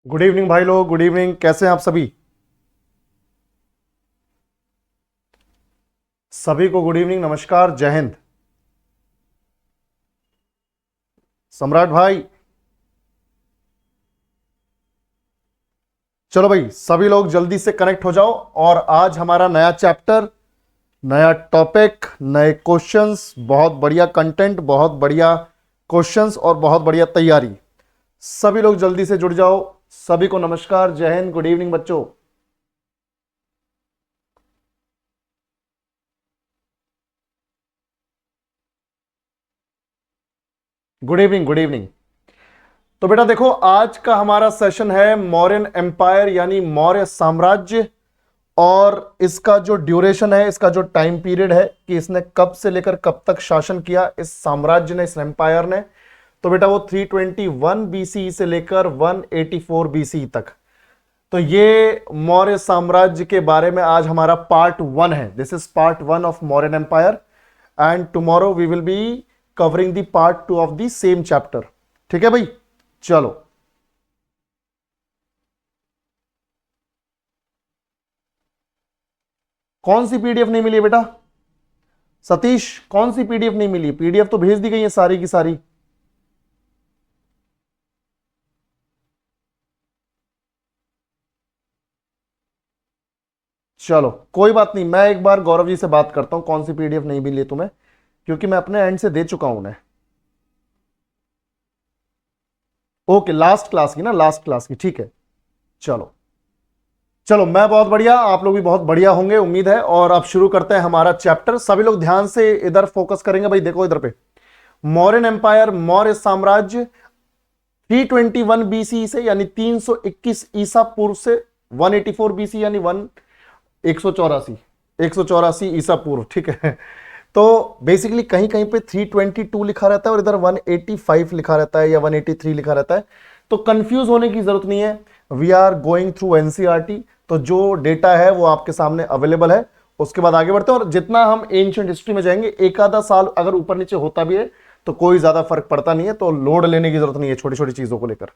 Good evening भाई लोग, good evening. कैसे हैं आप सभी? सभी को गुड इवनिंग, नमस्कार, जय हिंद। सम्राट भाई, चलो भाई सभी लोग जल्दी से कनेक्ट हो जाओ। और आज हमारा नया चैप्टर, नया टॉपिक, नए क्वेश्चंस, बहुत बढ़िया कंटेंट, बहुत बढ़िया क्वेश्चंस और बहुत बढ़िया तैयारी। सभी लोग जल्दी से जुड़ जाओ। सभी को नमस्कार, जय हिंद, गुड इवनिंग बच्चों। Good evening, good evening. तो बेटा देखो, आज का हमारा सेशन है मौर्यन एम्पायर यानी मौर्य साम्राज्य। और इसका जो ड्यूरेशन है, इसका जो टाइम पीरियड है कि इसने कब से लेकर कब तक शासन किया, इस साम्राज्य ने, इस एम्पायर ने। तो बेटा वो 321 बीसी से लेकर 184 बीसी तक। तो ये मौर्य साम्राज्य के बारे में आज हमारा पार्ट 1 है। This is part 1 of Mauryan empire and tomorrow we will be covering the part 2 of the same chapter. ठीक है भाई, चलो। कौन सी पीडीएफ नहीं मिली है बेटा? सतीश, कौन सी पीडीएफ नहीं मिली? पीडीएफ तो भेज दी गई है सारी की सारी। चलो कोई बात नहीं, मैं एक बार गौरव जी से बात करता हूं कौन सी पीडीएफ नहीं मिली तुम्हें, क्योंकि मैं अपने एंड से दे चुका हूं उन्हें। ओके, लास्ट क्लास की ना, लास्ट क्लास की, ठीक है। चलो चलो, मैं बहुत बढ़िया, आप लोग भी बहुत बढ़िया होंगे उम्मीद है। और अब शुरू करते हैं हमारा चैप्टर। सभी लोग ध्यान से इधर फोकस करेंगे भाई। देखो इधर पे, मौर्यन एम्पायर, मौर्य साम्राज्य 321 बीसी से यानी 321 ईसा पूर्व से 184 बीसी यानी 184 ईसा पूर्व, ठीक है। तो बेसिकली कहीं कहीं पे 322 लिखा रहता है और इधर 185 लिखा रहता है या 183 लिखा रहता है। तो कंफ्यूज होने की जरूरत नहीं है। We are going through NCERT, तो जो डेटा है वो आपके सामने अवेलेबल है। उसके बाद आगे बढ़ते हैं और जितना हम एंशिएंट हिस्ट्री में जाएंगे, एक आधा साल अगर ऊपर नीचे होता भी है तो कोई ज्यादा फर्क पड़ता नहीं है, तो लोड लेने की जरूरत नहीं है छोटी छोटी चीजों को लेकर।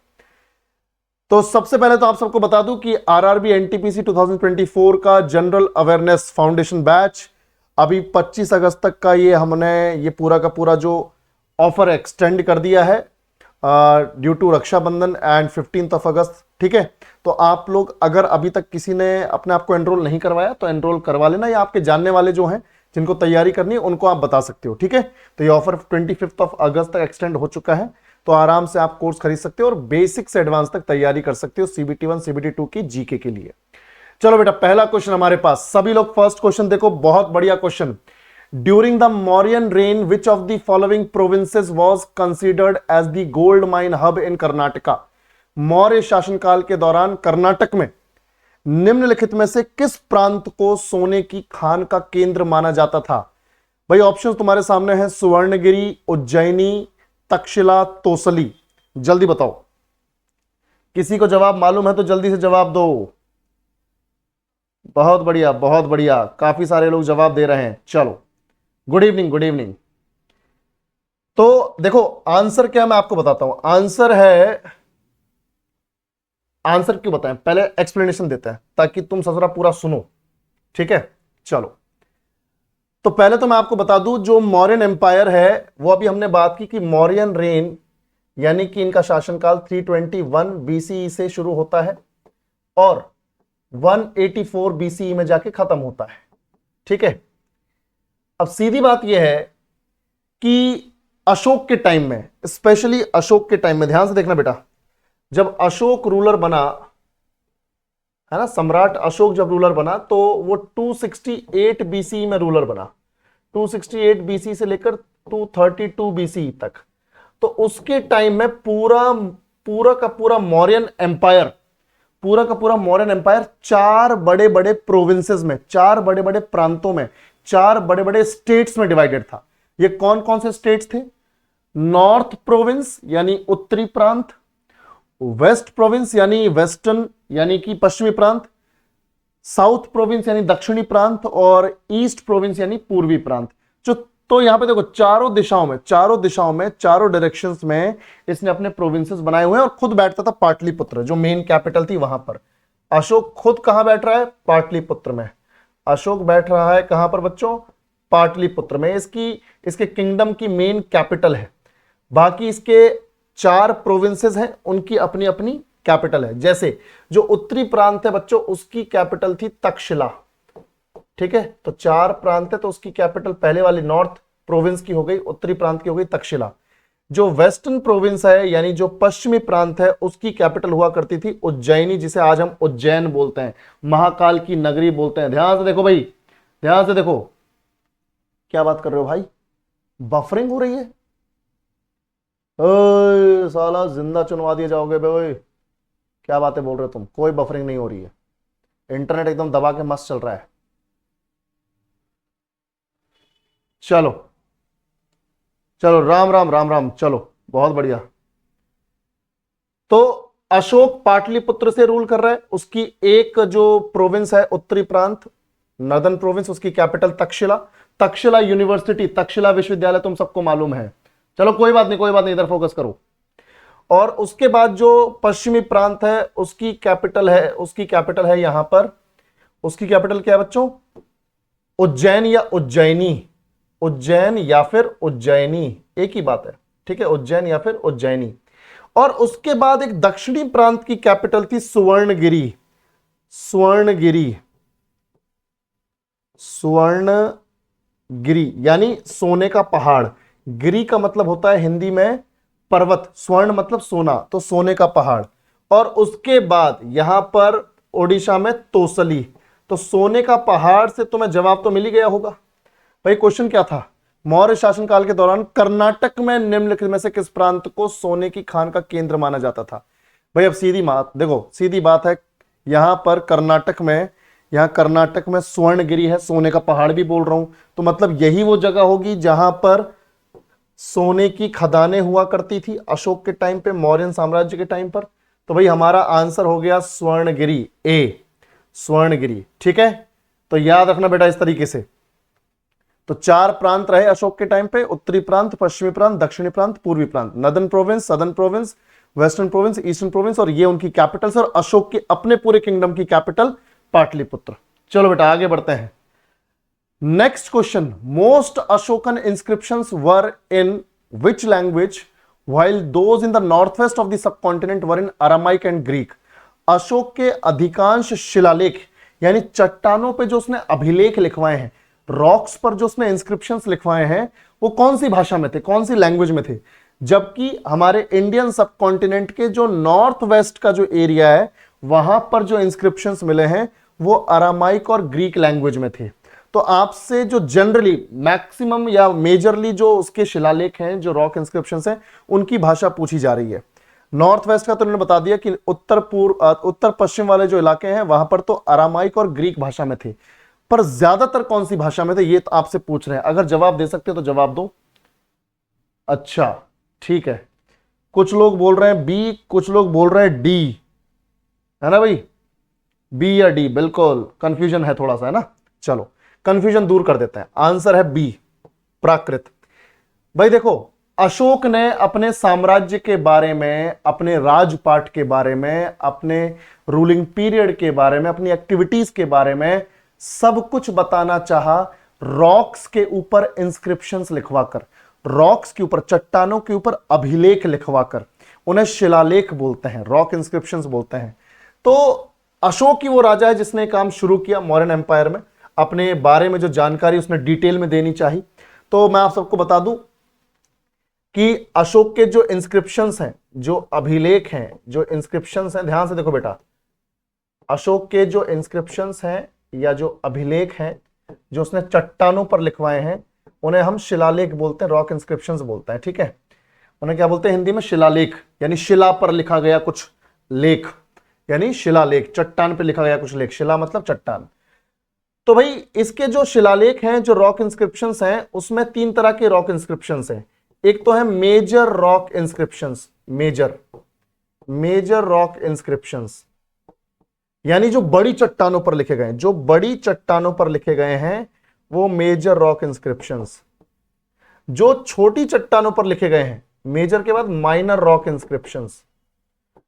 तो सबसे पहले तो आप सबको बता दूं कि आरआरबी एनटीपीसी 2024 का जनरल अवेयरनेस फाउंडेशन बैच अभी 25 अगस्त तक का हमने ये पूरा का पूरा जो ऑफर एक्सटेंड कर दिया है ड्यू टू रक्षाबंधन एंड 15 अगस्त, ठीक है। तो आप लोग अगर अभी तक किसी ने अपने आप को एनरोल नहीं करवाया तो एनरोल करवा लेना, या आपके जानने वाले जो हैं जिनको तैयारी करनी है उनको आप बता सकते हो, ठीक है। तो ये ऑफर 25 अगस्त तक एक्सटेंड हो चुका है, तो आराम से आप कोर्स खरीद सकते हो और बेसिक से एडवांस तक तैयारी कर सकते हो सीबीटी 1 सीबीटी 2 की जीके के लिए। चलो बेटा, पहला क्वेश्चन हमारे पास, सभी लोग फर्स्ट क्वेश्चन देखो, बहुत बढ़िया question. During the Mauryan reign which of the following provinces was considered as the gold mine hub in Karnataka. Maurya शासनकाल के दौरान कर्नाटक में निम्नलिखित में से किस प्रांत को सोने की खान का केंद्र माना जाता था? भाई ऑप्शन तुम्हारे सामने है, सुवर्णगिरी, उज्जैनी, तक्षशिला, तोसली। जल्दी बताओ, किसी को जवाब मालूम है तो जल्दी से जवाब दो। बहुत बढ़िया, बहुत बढ़िया, काफी सारे लोग जवाब दे रहे हैं। चलो, गुड इवनिंग, गुड इवनिंग। तो देखो आंसर क्या, मैं आपको बताता हूं। आंसर है, आंसर क्यों बताएं, पहले एक्सप्लेनेशन देते हैं ताकि तुम ससुरा पूरा सुनो, ठीक है। चलो, तो पहले तो मैं आपको बता दूं, जो मौर्यन एम्पायर है वो अभी हमने बात की कि मौर्यन रेन यानी कि इनका शासनकाल 321 बीसीई से शुरू होता है और 184 बीसीई में जाके खत्म होता है, ठीक है। अब सीधी बात यह है कि अशोक के टाइम में, स्पेशली अशोक के टाइम में, ध्यान से देखना बेटा, जब अशोक रूलर बना है ना, सम्राट अशोक जब रूलर बना तो वो 268 बीसी में रूलर बना। 268 बीसी से लेकर 232 बीसी तक। तो उसके टाइम में पूरा पूरा का पूरा मौर्यन एम्पायर, पूरा का पूरा मौर्यन एम्पायर चार बड़े बड़े प्रोविंसेस में, चार बड़े बड़े प्रांतों में, चार बड़े बड़े स्टेट्स में डिवाइडेड था। ये कौन कौन से स्टेट्स थे? नॉर्थ प्रोविंस यानी उत्तरी प्रांत, वेस्ट प्रोविंस यानी वेस्टर्न यानी कि पश्चिमी प्रांत, साउथ प्रोविंस यानी दक्षिणी प्रांत, और ईस्ट प्रोविंस यानी पूर्वी प्रांत। जो तो यहां पे देखो चारों दिशाओं में चारों डायरेक्शंस में इसने अपने प्रोविंसेस बनाए हुए हैं, और खुद बैठता था पाटलिपुत्र, जो मेन कैपिटल थी वहां पर। अशोक खुद कहां बैठ रहा है? पाटलिपुत्र में। अशोक बैठ रहा है कहां पर बच्चों? पाटलिपुत्र में। इसके किंगडम की मेन कैपिटल है। बाकी इसके 4 प्रोविंसेस हैं, उनकी अपनी अपनी कैपिटल है। जैसे जो उत्तरी प्रांत है बच्चों, उसकी कैपिटल थी तक्षशिला। ठीक है, तो 4 प्रांत है, तो उसकी कैपिटल पहले वाली नॉर्थ प्रोविंस की हो गई, उत्तरी प्रांत की हो गई तक्षशिला। जो वेस्टर्न प्रोविंस है, यानी जो पश्चिमी प्रांत है, उसकी कैपिटल हुआ करती थी उज्जैनी, जिसे आज हम उज्जैन बोलते हैं, महाकाल की नगरी बोलते हैं। ध्यान से देखो भाई, ध्यान से देखो, क्या बात कर रहे हो भाई? बफरिंग हो रही है? ओए साला जिंदा चुनवा दिए जाओगे भाई। क्या बातें बोल रहे हो तुम? कोई बफरिंग नहीं हो रही है, इंटरनेट एकदम दबा के मस्त चल रहा है। चलो चलो, राम राम राम राम, चलो बहुत बढ़िया। तो अशोक पाटलिपुत्र से रूल कर रहा है। उसकी एक जो प्रोविंस है उत्तरी प्रांत, नॉर्दर्न प्रोविंस, उसकी कैपिटल तक्षशिला। तक्षशिला यूनिवर्सिटी, तक्षशिला विश्वविद्यालय तुम सबको मालूम है। चलो कोई बात नहीं, कोई बात नहीं, इधर फोकस करो। और उसके बाद जो पश्चिमी प्रांत है, उसकी कैपिटल है यहां पर, उसकी कैपिटल क्या है बच्चों? उज्जैन या उज्जैनी, उज्जैन या फिर उज्जैनी, एक ही बात है। ठीक है, उज्जैन या फिर उज्जैनी। और उसके बाद एक दक्षिणी प्रांत की कैपिटल थी सुवर्णगिरी। सुवर्णगिरी, सुवर्णगिरी यानी सोने का पहाड़। गिरी का मतलब होता है हिंदी में पर्वत, स्वर्ण मतलब सोना, तो सोने का पहाड़। और उसके बाद यहां पर ओडिशा में तोसली। तो सोने का पहाड़ से तुम्हें जवाब तो मिल ही गया होगा भाई। क्वेश्चन क्या था? मौर्य शासनकाल के दौरान कर्नाटक में निम्नलिखित में से किस प्रांत को सोने की खान का केंद्र माना जाता था? भाई अब सीधी बात देखो, सीधी बात है, यहां पर कर्नाटक में स्वर्णगिरी है, सोने का पहाड़ भी बोल रहा हूं, तो मतलब यही वो जगह होगी जहां पर सोने की खदानें हुआ करती थी अशोक के टाइम पे, मौर्य साम्राज्य के टाइम पर। तो भाई हमारा आंसर हो गया स्वर्णगिरी, ए, स्वर्णगिरी। ठीक है, तो याद रखना बेटा इस तरीके से। तो 4 प्रांत रहे अशोक के टाइम पे, उत्तरी प्रांत, पश्चिमी प्रांत, दक्षिणी प्रांत, पूर्वी प्रांत, northern province, southern province, western province, eastern province, और ये उनकी कैपिटल्स, और अशोक के अपने पूरे किंगडम की कैपिटल पाटलिपुत्र। चलो बेटा आगे बढ़ते हैं। Next question, most Ashokan inscriptions were in which language while those in the north west of the subcontinent were in Aramaic and Greek. Ashok के अधिकांश शिलालेख यानी चट्टानों पे जो उसने अभिलेख लिखवाए हैं, रॉक्स पर जो उसने इंस्क्रिप्शंस लिखवाए हैं, वो कौन सी भाषा में थे, कौन सी लैंग्वेज में थे? जबकि हमारे इंडियन सबकॉन्टिनेंट के जो नॉर्थ वेस्ट का जो एरिया है, वहां पर जो इंस्क्रिप्शंस मिले हैं वो अरामाइक और ग्रीक लैंग्वेज में थे। तो आपसे जो जनरली मैक्सिमम या मेजरली जो उसके शिलालेख हैं, जो रॉक इंस्क्रिप्शंस हैं, उनकी भाषा पूछी जा रही है। नॉर्थ वेस्ट का तो उन्होंने बता दिया कि उत्तर पश्चिम वाले जो इलाके हैं वहां पर तो अरामाइक और ग्रीक भाषा में थे, पर ज्यादातर कौन सी भाषा में थे ये तो आपसे पूछ रहे हैं। अगर जवाब दे सकते हो तो जवाब दो। अच्छा ठीक है, कुछ लोग बोल रहे हैं बी, कुछ लोग बोल रहे हैं डी, है ना भाई? बी या डी, बिल्कुल कंफ्यूजन है थोड़ा सा, है ना? चलो कंफ्यूजन दूर कर देते हैं, आंसर है बी, प्राकृत। भाई देखो, अशोक ने अपने साम्राज्य के बारे में, अपने राजपाट के बारे में, अपने रूलिंग पीरियड के बारे में, अपनी एक्टिविटीज के बारे में सब कुछ बताना चाहा रॉक्स के ऊपर इंस्क्रिप्शंस लिखवाकर, रॉक्स के ऊपर, चट्टानों के ऊपर अभिलेख लिखवाकर। उन्हें शिलालेख बोलते हैं, रॉक इंस्क्रिप्शंस बोलते हैं। तो अशोक ही वो राजा है जिसने काम शुरू किया मौर्यन एम्पायर में, अपने बारे में जो जानकारी उसने डिटेल में देनी चाहिए। तो मैं आप सबको बता दूं कि अशोक के जो इंस्क्रिप्शंस हैं, जो अभिलेख हैं, जो इंस्क्रिप्शंस हैं, ध्यान से देखो बेटा, अशोक के जो इंस्क्रिप्शंस हैं या जो अभिलेख हैं जो उसने चट्टानों पर लिखवाए हैं, उन्हें हम शिलालेख बोलते हैं, रॉक इंस्क्रिप्शंस बोलते हैं। ठीक है, उन्हें क्या बोलते हैं हिंदी में? शिलालेख, यानी शिला पर लिखा गया कुछ लेख, यानी शिलालेख, चट्टान पर लिखा गया कुछ लेख, शिला मतलब चट्टान। तो भाई इसके जो शिलालेख हैं, जो रॉक इंस्क्रिप्शंस हैं, उसमें 3 तरह के रॉक इंस्क्रिप्शंस हैं। एक तो है major rock inscriptions, major rock inscriptions यानी जो बड़ी चट्टानों पर लिखे गए हैं, जो बड़ी चट्टानों पर लिखे गए हैं वो मेजर रॉक इंस्क्रिप्शंस। जो छोटी चट्टानों पर लिखे गए हैं, मेजर के बाद माइनर रॉक इंस्क्रिप्शंस,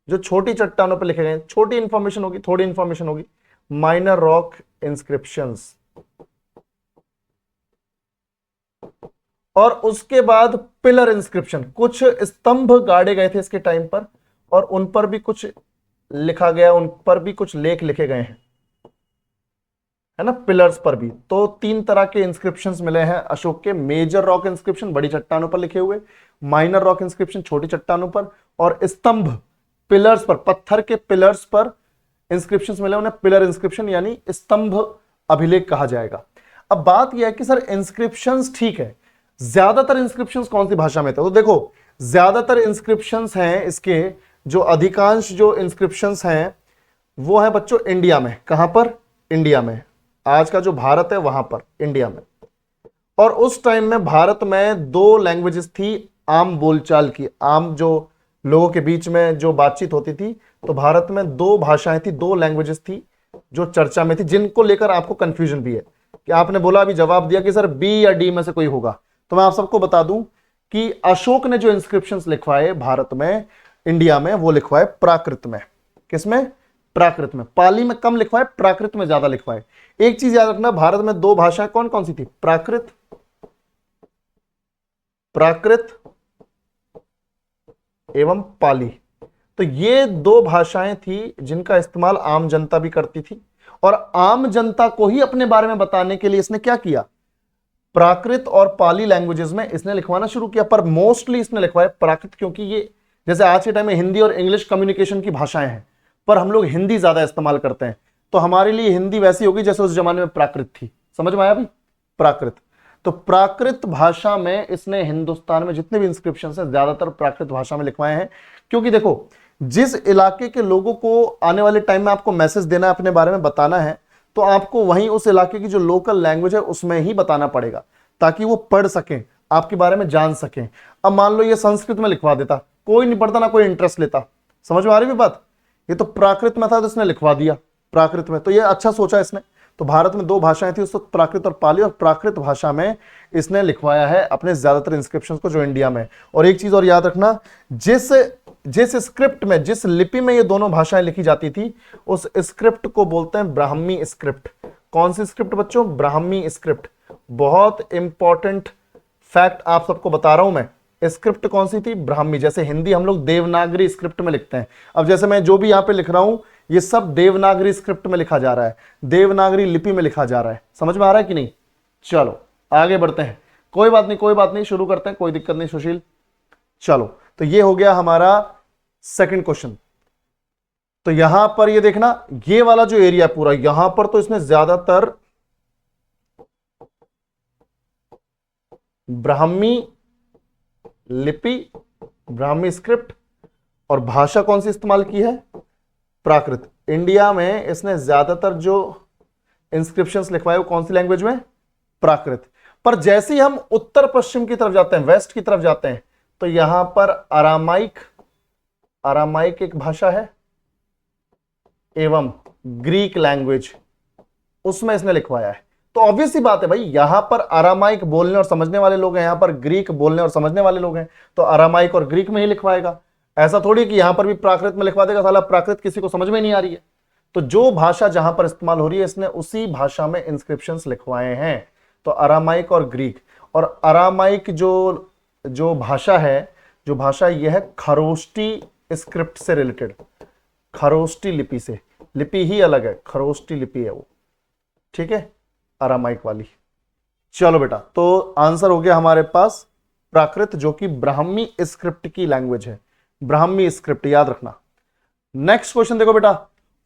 जो छोटी चट्टानों पर लिखे गए हैं, छोटी इंफॉर्मेशन होगी, थोड़ी इंफॉर्मेशन होगी, माइनर रॉक इंस्क्रिप्शंस। और उसके बाद पिलर इंस्क्रिप्शन, कुछ स्तंभ गाड़े गए थे इसके टाइम पर और उन पर भी कुछ लिखा गया, उन पर भी कुछ लेख लिखे गए हैं, है ना, पिलर्स पर भी। तो 3 तरह के इंस्क्रिप्शंस मिले हैं अशोक के, मेजर रॉक इंस्क्रिप्शन बड़ी चट्टानों पर लिखे हुए, माइनर रॉक इंस्क्रिप्शन छोटी चट्टानों पर, और स्तंभ पिलर्स पर, पत्थर के पिलर्स पर इंस्क्रिप्शंस मिले, उन्हें पिलर इंस्क्रिप्शन यानी स्तंभ अभिलेख कहा जाएगा। अब बात यह है कि सर इंस्क्रिप्शंस ठीक है, ज्यादातर इंस्क्रिप्शंस कौन सी भाषा में थे? तो देखो ज्यादातर इंस्क्रिप्शंस हैं इसके, जो अधिकांश जो इंस्क्रिप्शंस हैं वो है बच्चों इंडिया में। कहां पर? इंडिया में। आज का जो भारत है वहां पर, इंडिया में। और उस टाइम में भारत में 2 लैंग्वेजेस थी आम बोलचाल की, आम जो लोगों के बीच में जो बातचीत होती थी, तो भारत में 2 भाषाएं थी, 2 लैंग्वेजेस थी जो चर्चा में थी, जिनको लेकर आपको कंफ्यूजन भी है कि आपने बोला अभी जवाब दिया कि सर बी या डी में से कोई होगा। तो मैं आप सबको बता दूं कि अशोक ने जो इंस्क्रिप्शंस लिखवाए भारत में, इंडिया में, वो लिखवाए प्राकृत में। किसमें? प्राकृत में। पाली में कम लिखवाए, प्राकृत में ज्यादा लिखवाए। एक चीज याद रखना, भारत में 2 भाषाएं कौन कौन सी थी? प्राकृत, प्राकृत एवं पाली। तो ये 2 भाषाएं थी जिनका इस्तेमाल आम जनता भी करती थी, और आम जनता को ही अपने बारे में बताने के लिए इसने क्या किया? प्राकृत और पाली लैंग्वेजेस में इसने लिखवाना शुरू किया। पर मोस्टली इसने लिखवाया प्राकृत, क्योंकि ये जैसे आज के टाइम में हिंदी और इंग्लिश कम्युनिकेशन की भाषाएं हैं, पर हम लोग हिंदी ज्यादा इस्तेमाल करते हैं, तो हमारे लिए हिंदी वैसी होगी जैसे उस जमाने में प्राकृत थी। समझ में आया भाई? प्राकृत। तो प्राकृत भाषा में इसने हिंदुस्तान में जितने भी इंस्क्रिप्शंस हैं ज्यादातर प्राकृत भाषा में लिखवाए हैं। क्योंकि देखो, जिस इलाके के लोगों को आने वाले टाइम में आपको मैसेज देना है, अपने बारे में बताना है, तो आपको वहीं उस इलाके की जो लोकल लैंग्वेज है उसमें ही बताना पड़ेगा, ताकि वो पढ़ सकें, आपके बारे में जान सकें। अब मान लो ये संस्कृत में लिखवा देता, कोई नहीं पढ़ता, ना कोई इंटरेस्ट लेता। समझ में आ रही है बात? ये तो प्राकृत में था तो इसने लिखवा दिया प्राकृत में, तो ये अच्छा सोचा इसने। तो भारत में 2 भाषाएं थी उस वक्त, प्राकृत और पाली, और प्राकृत भाषा में इसने लिखवाया है अपने ज्यादातर इंस्क्रिप्शंस को जो इंडिया में। और एक चीज और याद रखना, जिस स्क्रिप्ट में, जिस लिपि में ये दोनों भाषाएं लिखी जाती थी, उस स्क्रिप्ट को बोलते हैं ब्राह्मी स्क्रिप्ट। कौन सी स्क्रिप्ट बच्चों? ब्राह्मी स्क्रिप्ट। बहुत इंपॉर्टेंट फैक्ट आप सबको बता रहा हूं मैं। स्क्रिप्ट कौन सी थी? ब्राह्मी। जैसे हिंदी हम लोग देवनागरी स्क्रिप्ट में लिखते हैं, अब जैसे मैं जो भी यहां पे लिख रहा हूं ये सब देवनागरी स्क्रिप्ट में लिखा जा रहा है, देवनागरी लिपि में लिखा जा रहा है। समझ में आ रहा है कि नहीं? चलो आगे बढ़ते हैं। कोई बात नहीं, कोई बात नहीं, शुरू करते हैं, कोई दिक्कत नहीं सुशील। चलो, तो ये हो गया हमारा सेकंड क्वेश्चन। तो यहां पर ये देखना, ये वाला जो एरिया पूरा, यहां पर तो इसने ज्यादातर ब्राह्मी लिपि, ब्राह्मी स्क्रिप्ट, और भाषा कौन सी इस्तेमाल की है? प्राकृत। इंडिया में इसने ज्यादातर जो इंस्क्रिप्शंस लिखवाए वो कौन सी लैंग्वेज में? प्राकृत। पर जैसे ही हम उत्तर पश्चिम की तरफ जाते हैं, वेस्ट की तरफ जाते हैं, तो यहां पर अरामाइक, अरामाइक एक भाषा है, एवं ग्रीक लैंग्वेज, उसमें इसने लिखवाया है। तो ऑब्वियस सी बात है भाई, यहां पर अरामाइक बोलने और समझने वाले लोग हैं, यहां पर ग्रीक बोलने और समझने वाले लोग हैं, तो अरामाइक और ग्रीक में ही लिखवाएगा। ऐसा थोड़ी कि यहां पर भी प्राकृत में लिखवा देगा, साला प्राकृत किसी को समझ में नहीं आ रही है। तो जो भाषा जहां पर इस्तेमाल हो रही है, इसने उसी भाषा में इंस्क्रिप्शंस लिखवाए हैं। तो अरामाइक और ग्रीक। और अरामाइक जो भाषा है, जो भाषा यह है खरोष्टी स्क्रिप्ट से रिलेटेड, खरोष्टी लिपि से। लिपि ही अलग है, खरोष्टी लिपि है वो, ठीक है, अरामाइक वाली। चलो बेटा, तो आंसर हो गया हमारे पास प्राकृत, जो कि ब्राह्मी स्क्रिप्ट की लैंग्वेज है, ब्राह्मी स्क्रिप्ट, याद रखना। नेक्स्ट क्वेश्चन देखो बेटा,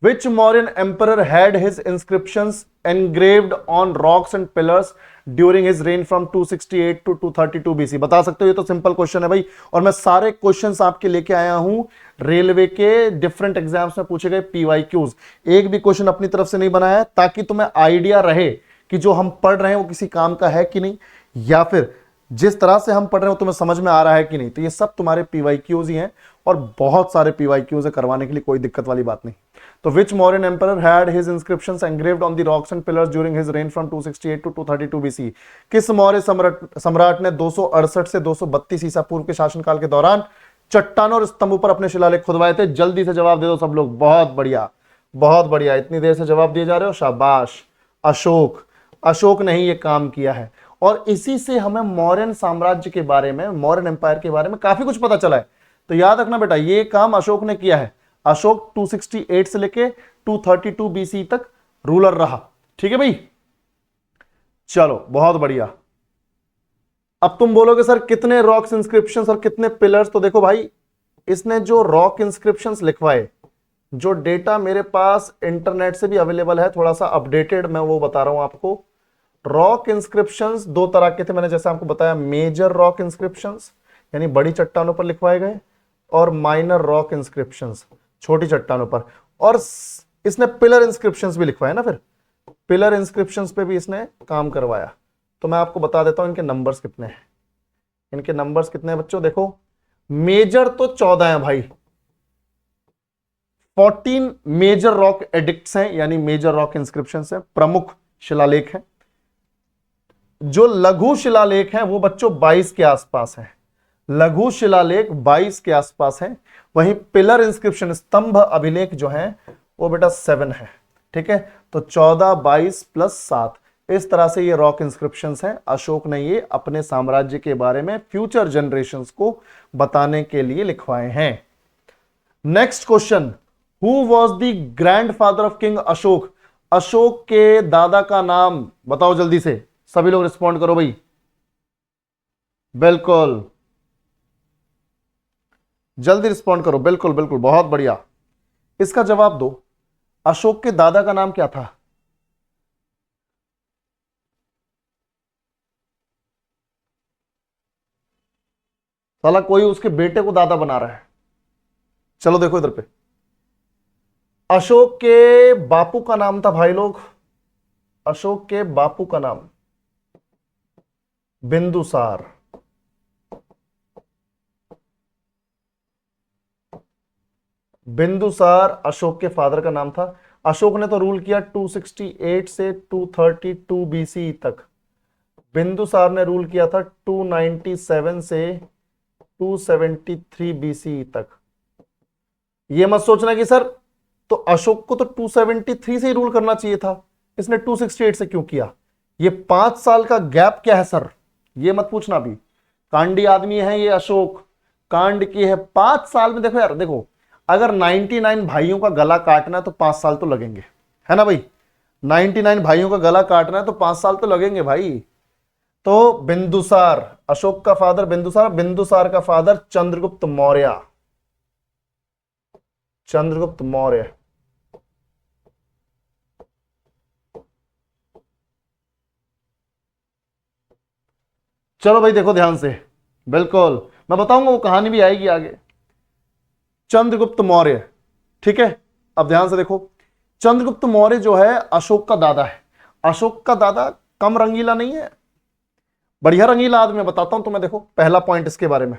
which Mauryan emperor had his inscriptions engraved on rocks and pillars during his reign from 268 to 232 BC? बता सकते हो, ये तो सिंपल क्वेश्चन है भाई, और मैं सारे क्वेश्चंस आपके लेके आया हूं रेलवे के डिफरेंट एग्जाम्स में पूछे गए PYQs। एक भी क्वेश्चन अपनी तरफ से नहीं बनाया है, ताकि तुम्हें आइडिया रहे कि जो हम पढ़ रहे हैं वो किसी काम का है कि नहीं, या फिर जिस तरह से हम पढ़ रहे हो तुम्हें समझ में आ रहा है कि नहीं। तो ये सब तुम्हारे PYQs ही हैं, और बहुत सारे पीवाईक्यू से करवाने के लिए कोई दिक्कत वाली बात नहीं। तो which Mauryan emperor had his inscriptions engraved on the rocks and pillars during his reign from 268 to 232 BC? किस मौर्य सम्राट ने 268 से 232 ईसा पूर्व के शासनकाल के दौरान चट्टानों और स्तंभों पर अपने शिलालेख खुदवाए थे? जल्दी से जवाब दे दो सब लोग। बहुत बढ़िया, बहुत बढ़िया, इतनी देर से जवाब दिए जा रहे हो, शाबाश। अशोक, अशोक ने ही ये काम किया है। और इसी से हमें मौर्यन साम्राज्य के बारे में, मौर्यन एम्पायर के बारे में काफी कुछ पता चला है। तो याद रखना बेटा, ये काम अशोक ने किया है। अशोक 268 से लेके 232 बीसी तक रूलर रहा। ठीक है भाई, चलो बहुत बढ़िया। अब तुम बोलोगे सर कितने रॉक्स इंस्क्रिप्शंस और कितने पिलर्स? तो देखो भाई, इसने जो रॉक इंस्क्रिप्शंस लिखवाए, जो डेटा मेरे पास इंटरनेट से भी अवेलेबल है, थोड़ा सा अपडेटेड, मैं वो बता रहा हूं आपको। रॉक इंस्क्रिप्शंस दो तरह के थे, मैंने जैसे आपको बताया, मेजर रॉक इंस्क्रिप्शंस यानी बड़ी चट्टानों पर लिखवाए गए, और माइनर रॉक इंस्क्रिप्शंस छोटी चट्टानों पर। और इसने पिलर इंस्क्रिप्शंस भी लिखवाए ना, फिर पिलर इंस्क्रिप्शंस पे भी इसने काम करवाया। तो मैं आपको बता देता हूं इनके नंबर्स कितने हैं। इनके नंबर्स कितने हैं बच्चों? देखो, मेजर तो 14 है भाई, 14 मेजर रॉक एडिक्ट्स हैं, यानी मेजर रॉक इंस्क्रिप्शंस हैं, प्रमुख शिलालेख हैं। जो लघु शिलालेख हैं वो बच्चों 22 के आसपास हैं। लघु शिलालेख 22 के आसपास हैं। वहीं पिलर इंस्क्रिप्शन, स्तंभ अभिलेख जो हैं वो बेटा 7 है। ठीक है, तो 14, 22 प्लस 7, इस तरह से ये रॉक इंस्क्रिप्शंस हैं। अशोक ने ये अपने साम्राज्य के बारे में फ्यूचर जनरेशंस को बताने के लिए लिखवाए हैं। Next question, who was the grandfather of king Ashok? Ashok के दादा का नाम बताओ जल्दी से, सभी लोग रिस्पॉन्ड करो भाई। बिल्कुल, जल्दी रिस्पॉन्ड करो, बिल्कुल बिल्कुल, बहुत बढ़िया। इसका जवाब दो, अशोक के दादा का नाम क्या था? साला कोई उसके बेटे को दादा बना रहा है। चलो देखो इधर पे, अशोक के बापू का नाम था भाई लोग, अशोक के बापू का नाम बिंदुसार। बिंदुसार अशोक के फादर का नाम था। अशोक ने तो रूल किया 268 से 232 बीसी तक। बिंदुसार ने रूल किया था 297 से 273 बीसी तक। ये मत सोचना कि सर तो अशोक को तो 273 से ही रूल करना चाहिए था, इसने 268 से क्यों किया? ये 5 साल का गैप क्या है सर, ये मत पूछना। भी कांडी आदमी है ये अशोक, कांड की है 5 साल में। देखो यार, देखो, अगर 99 भाइयों का गला काटना है तो 5 साल तो लगेंगे, है ना भाई? 99 भाइयों का गला काटना है तो 5 साल तो लगेंगे भाई। तो बिंदुसार, अशोक का फादर बिंदुसार, बिंदुसार का फादर चंद्रगुप्त मौर्य, चंद्रगुप्त मौर्य। चलो भाई देखो ध्यान से, बिल्कुल मैं बताऊंगा, वो कहानी भी आएगी आगे। चंद्रगुप्त मौर्य, ठीक है, अब ध्यान से देखो, चंद्रगुप्त मौर्य जो है अशोक का दादा है। अशोक का दादा कम रंगीला नहीं है, बढ़िया रंगीला आदमी। बताता हूं तुम्हें, देखो पहला पॉइंट इसके बारे में,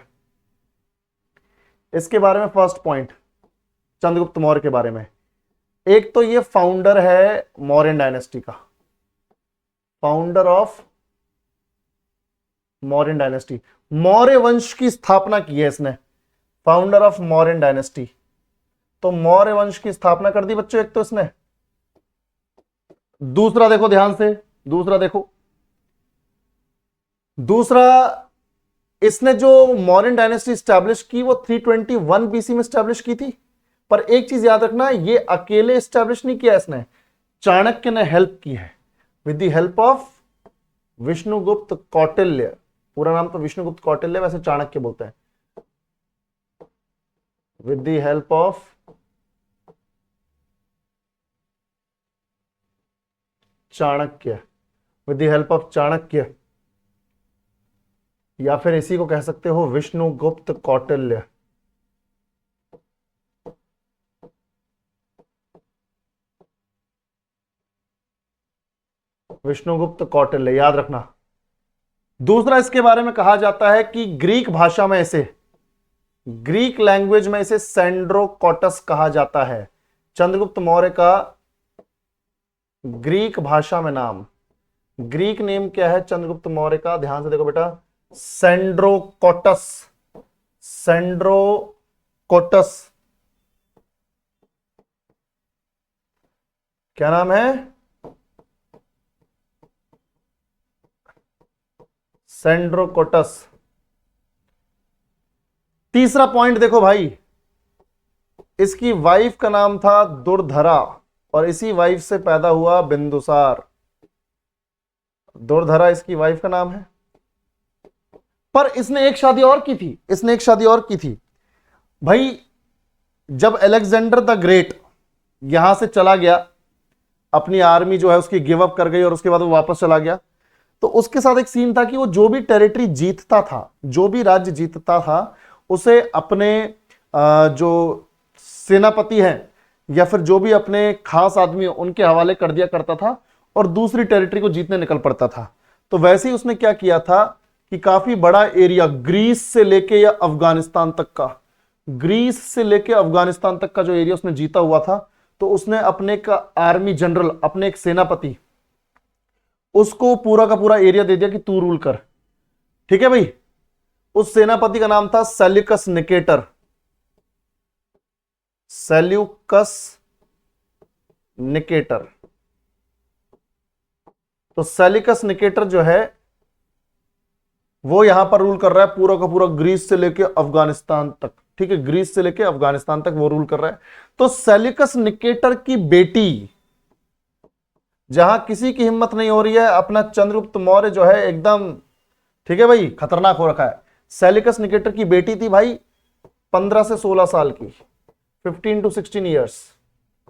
इसके बारे में फर्स्ट पॉइंट चंद्रगुप्त मौर्य के बारे में। एक तो ये फाउंडर है मौर्यन डायनेस्टी का, founder of Mauryan dynasty, Maurya वंश की स्थापना की है इसने, फाउंडर ऑफ मौर्यन डायनेस्टी। तो मौर्य वंश की स्थापना कर दी बच्चों एक तो इसने। दूसरा देखो ध्यान से, दूसरा देखो, दूसरा इसने जो मौर्यन डायनेस्टी स्टैब्लिश की वो 321 बीसी में स्टैब्लिश की थी। पर एक चीज याद रखना, ये अकेले स्टैब्लिश नहीं किया इसने, चाणक्य ने हेल्प की है, with the help of Vishnugupta Kautilya. पूरा नाम तो विष्णुगुप्त कौटिल्य, वैसे चाणक्य बोलते हैं। With the help of Chanakya, with the help of Chanakya, या फिर इसी को कह सकते हो विष्णुगुप्त कौटिल्य। विष्णुगुप्त कौटिल्य, याद रखना। दूसरा इसके बारे में कहा जाता है कि ग्रीक भाषा में इसे, ग्रीक लैंग्वेज में इसे सेंड्रोकोटस कहा जाता है। चंद्रगुप्त मौर्य का ग्रीक भाषा में नाम, ग्रीक नेम क्या है चंद्रगुप्त मौर्य का? ध्यान से देखो बेटा, सेंड्रोकोटस। सेंड्रोकोटस क्या नाम है? सेंड्रोकोटस। तीसरा पॉइंट देखो भाई, इसकी वाइफ का नाम था दुर्धरा और इसी वाइफ से पैदा हुआ बिंदुसार। दुर्धरा इसकी वाइफ का नाम है। पर इसने एक शादी और की थी, इसने एक शादी और की थी भाई। जब अलेक्जेंडर द ग्रेट यहां से चला गया, अपनी आर्मी जो है उसकी गिव अप कर गई और उसके बाद वो वापस चला गया, तो उसके साथ एक सीन था कि वो जो भी टेरिटरी जीतता था, जो भी राज्य जीतता था, उसे अपने जो सेनापति हैं या फिर जो भी अपने खास आदमी उनके हवाले कर दिया करता था और दूसरी टेरिटरी को जीतने निकल पड़ता था। तो वैसे ही उसने क्या किया था कि काफी बड़ा एरिया ग्रीस से लेके या अफगानिस्तान तक का, ग्रीस से लेके अफगानिस्तान तक का जो एरिया उसने जीता हुआ था, तो उसने अपने का आर्मी जनरल, अपने एक सेनापति, उसको पूरा का पूरा एरिया दे दिया कि तू रूल कर। ठीक है भाई। उस सेनापति का नाम था सेल्यूकस निकेटर। Seleucus Nicator. तो सेल्यूकस निकेटर जो है वो यहां पर रूल कर रहा है पूरा का पूरा ग्रीस से लेके अफगानिस्तान तक। ठीक है, ग्रीस से लेके अफगानिस्तान तक वो रूल कर रहा है। तो सेल्यूकस निकेटर की बेटी, जहां किसी की हिम्मत नहीं हो रही है, अपना चंद्रगुप्त मौर्य जो है एकदम, ठीक है भाई, खतरनाक हो रखा है। सेल्यूकस निकेटर की बेटी थी भाई 15 से 16 साल की, 15 to 16 years,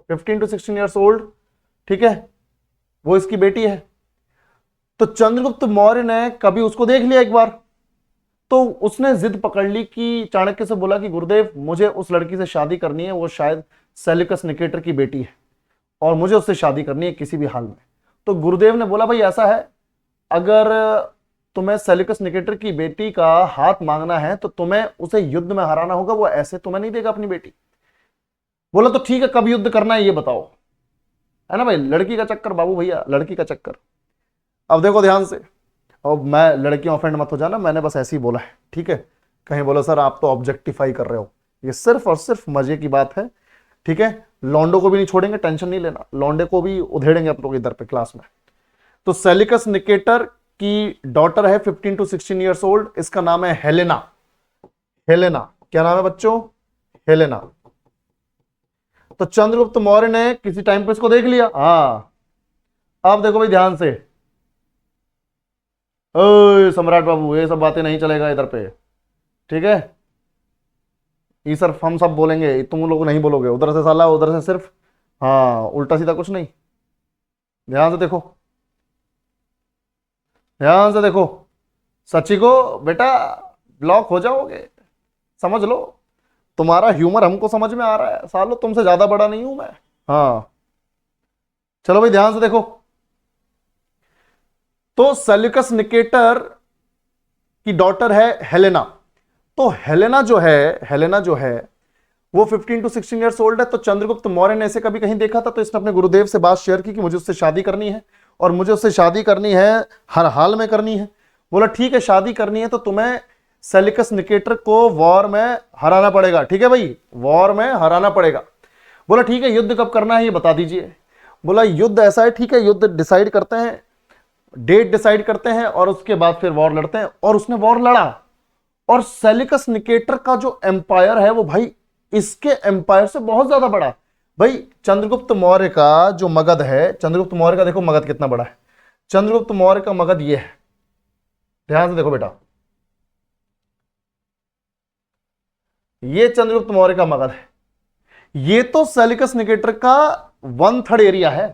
15 to 16 years old. ठीक है, वो इसकी बेटी है। तो चंद्रगुप्त मौर्य ने कभी उसको देख लिया एक बार, तो उसने जिद पकड़ ली कि चाणक्य से बोला कि गुरुदेव मुझे उस लड़की से शादी करनी है, वो शायद सेल्यूकस निकेटर की बेटी है और मुझे उससे शादी करनी है किसी भी हाल में। तो गुरुदेव ने बोला भाई ऐसा है, अगर तुम्हें सेल्यूकस निकेटर की बेटी का हाथ मांगना है तो तुम्हें उसे युद्ध में हराना होगा, वो ऐसे तुम्हें नहीं देगा अपनी बेटी। बोला तो ठीक है, कब युद्ध करना है ये बताओ, है ना भाई। लड़की का चक्कर बाबू भैया, लड़की का चक्कर। अब देखो ध्यान से, और मैं लड़कियां ऑफेंड मत हो जाना, मैंने बस ऐसे ही बोला है, ठीक है। कहीं बोलो सर आप तो ऑब्जेक्टिफाई कर रहे हो, ये सिर्फ और सिर्फ मजे की बात है, ठीक है। लॉन्डो को भी नहीं छोड़ेंगे, टेंशन नहीं लेना, लॉन्डे को भी उधेड़ेंगे आप लोग इधर पे क्लास में। तो सेल्यूकस निकेटर की डॉटर है 15 to 16 ईयर्स ओल्ड, इसका नाम है हेलेना। हेलेना, क्या नाम है बच्चों? हेलेना। तो चंद्रगुप्त मौर्य ने किसी टाइम पे इसको देख लिया। हाँ, अब देखो भाई ध्यान से, ओए सम्राट बाबू ये सब बातें नहीं चलेगा इधर पे, ठीक है। ये सिर्फ हम सब बोलेंगे, तुम लोग नहीं बोलोगे। उधर से साला, उधर से सिर्फ, हाँ उल्टा सीधा कुछ नहीं। ध्यान से देखो, ध्यान से देखो, सच्ची को बेटा ब्लॉक हो जाओगे, समझ लो। तुम्हारा ह्यूमर हमको समझ में आ रहा है, सालो तुमसे ज्यादा बड़ा नहीं हूं मैं। हाँ चलो भाई ध्यान से देखो। तो सेल्यूकस निकेटर की डॉटर है हेलेना। तो हेलेना जो है वो 15 to 16 ईयर्स ओल्ड है। तो चंद्रगुप्त मौर्य ने इसे कभी कहीं देखा था, तो इसने अपने गुरुदेव से बात शेयर की कि मुझे उससे शादी करनी है और मुझे उससे शादी करनी है, हर हाल में करनी है। बोला ठीक है, शादी करनी है तो तुम्हें सेल्यूकस निकेटर को वॉर में हराना पड़ेगा। ठीक है भाई, वॉर में हराना पड़ेगा। बोला ठीक है, युद्ध कब करना है ये बता दीजिए। बोला युद्ध ऐसा है, ठीक है, युद्ध डिसाइड करते हैं, डेट डिसाइड करते हैं और उसके बाद फिर वॉर लड़ते हैं। और उसने वॉर लड़ा, और सेल्यूकस निकेटर का जो एम्पायर है वो भाई इसके एम्पायर से बहुत ज्यादा बड़ा। भाई चंद्रगुप्त मौर्य का जो मगध है, चंद्रगुप्त मौर्य का देखो मगध कितना बड़ा है। चंद्रगुप्त मौर्य का मगध ये है, ध्यान से देखो बेटा, ये चंद्रगुप्त मौर्य का मगध है। ये तो सेल्यूकस निकेटर का 1/3 एरिया है।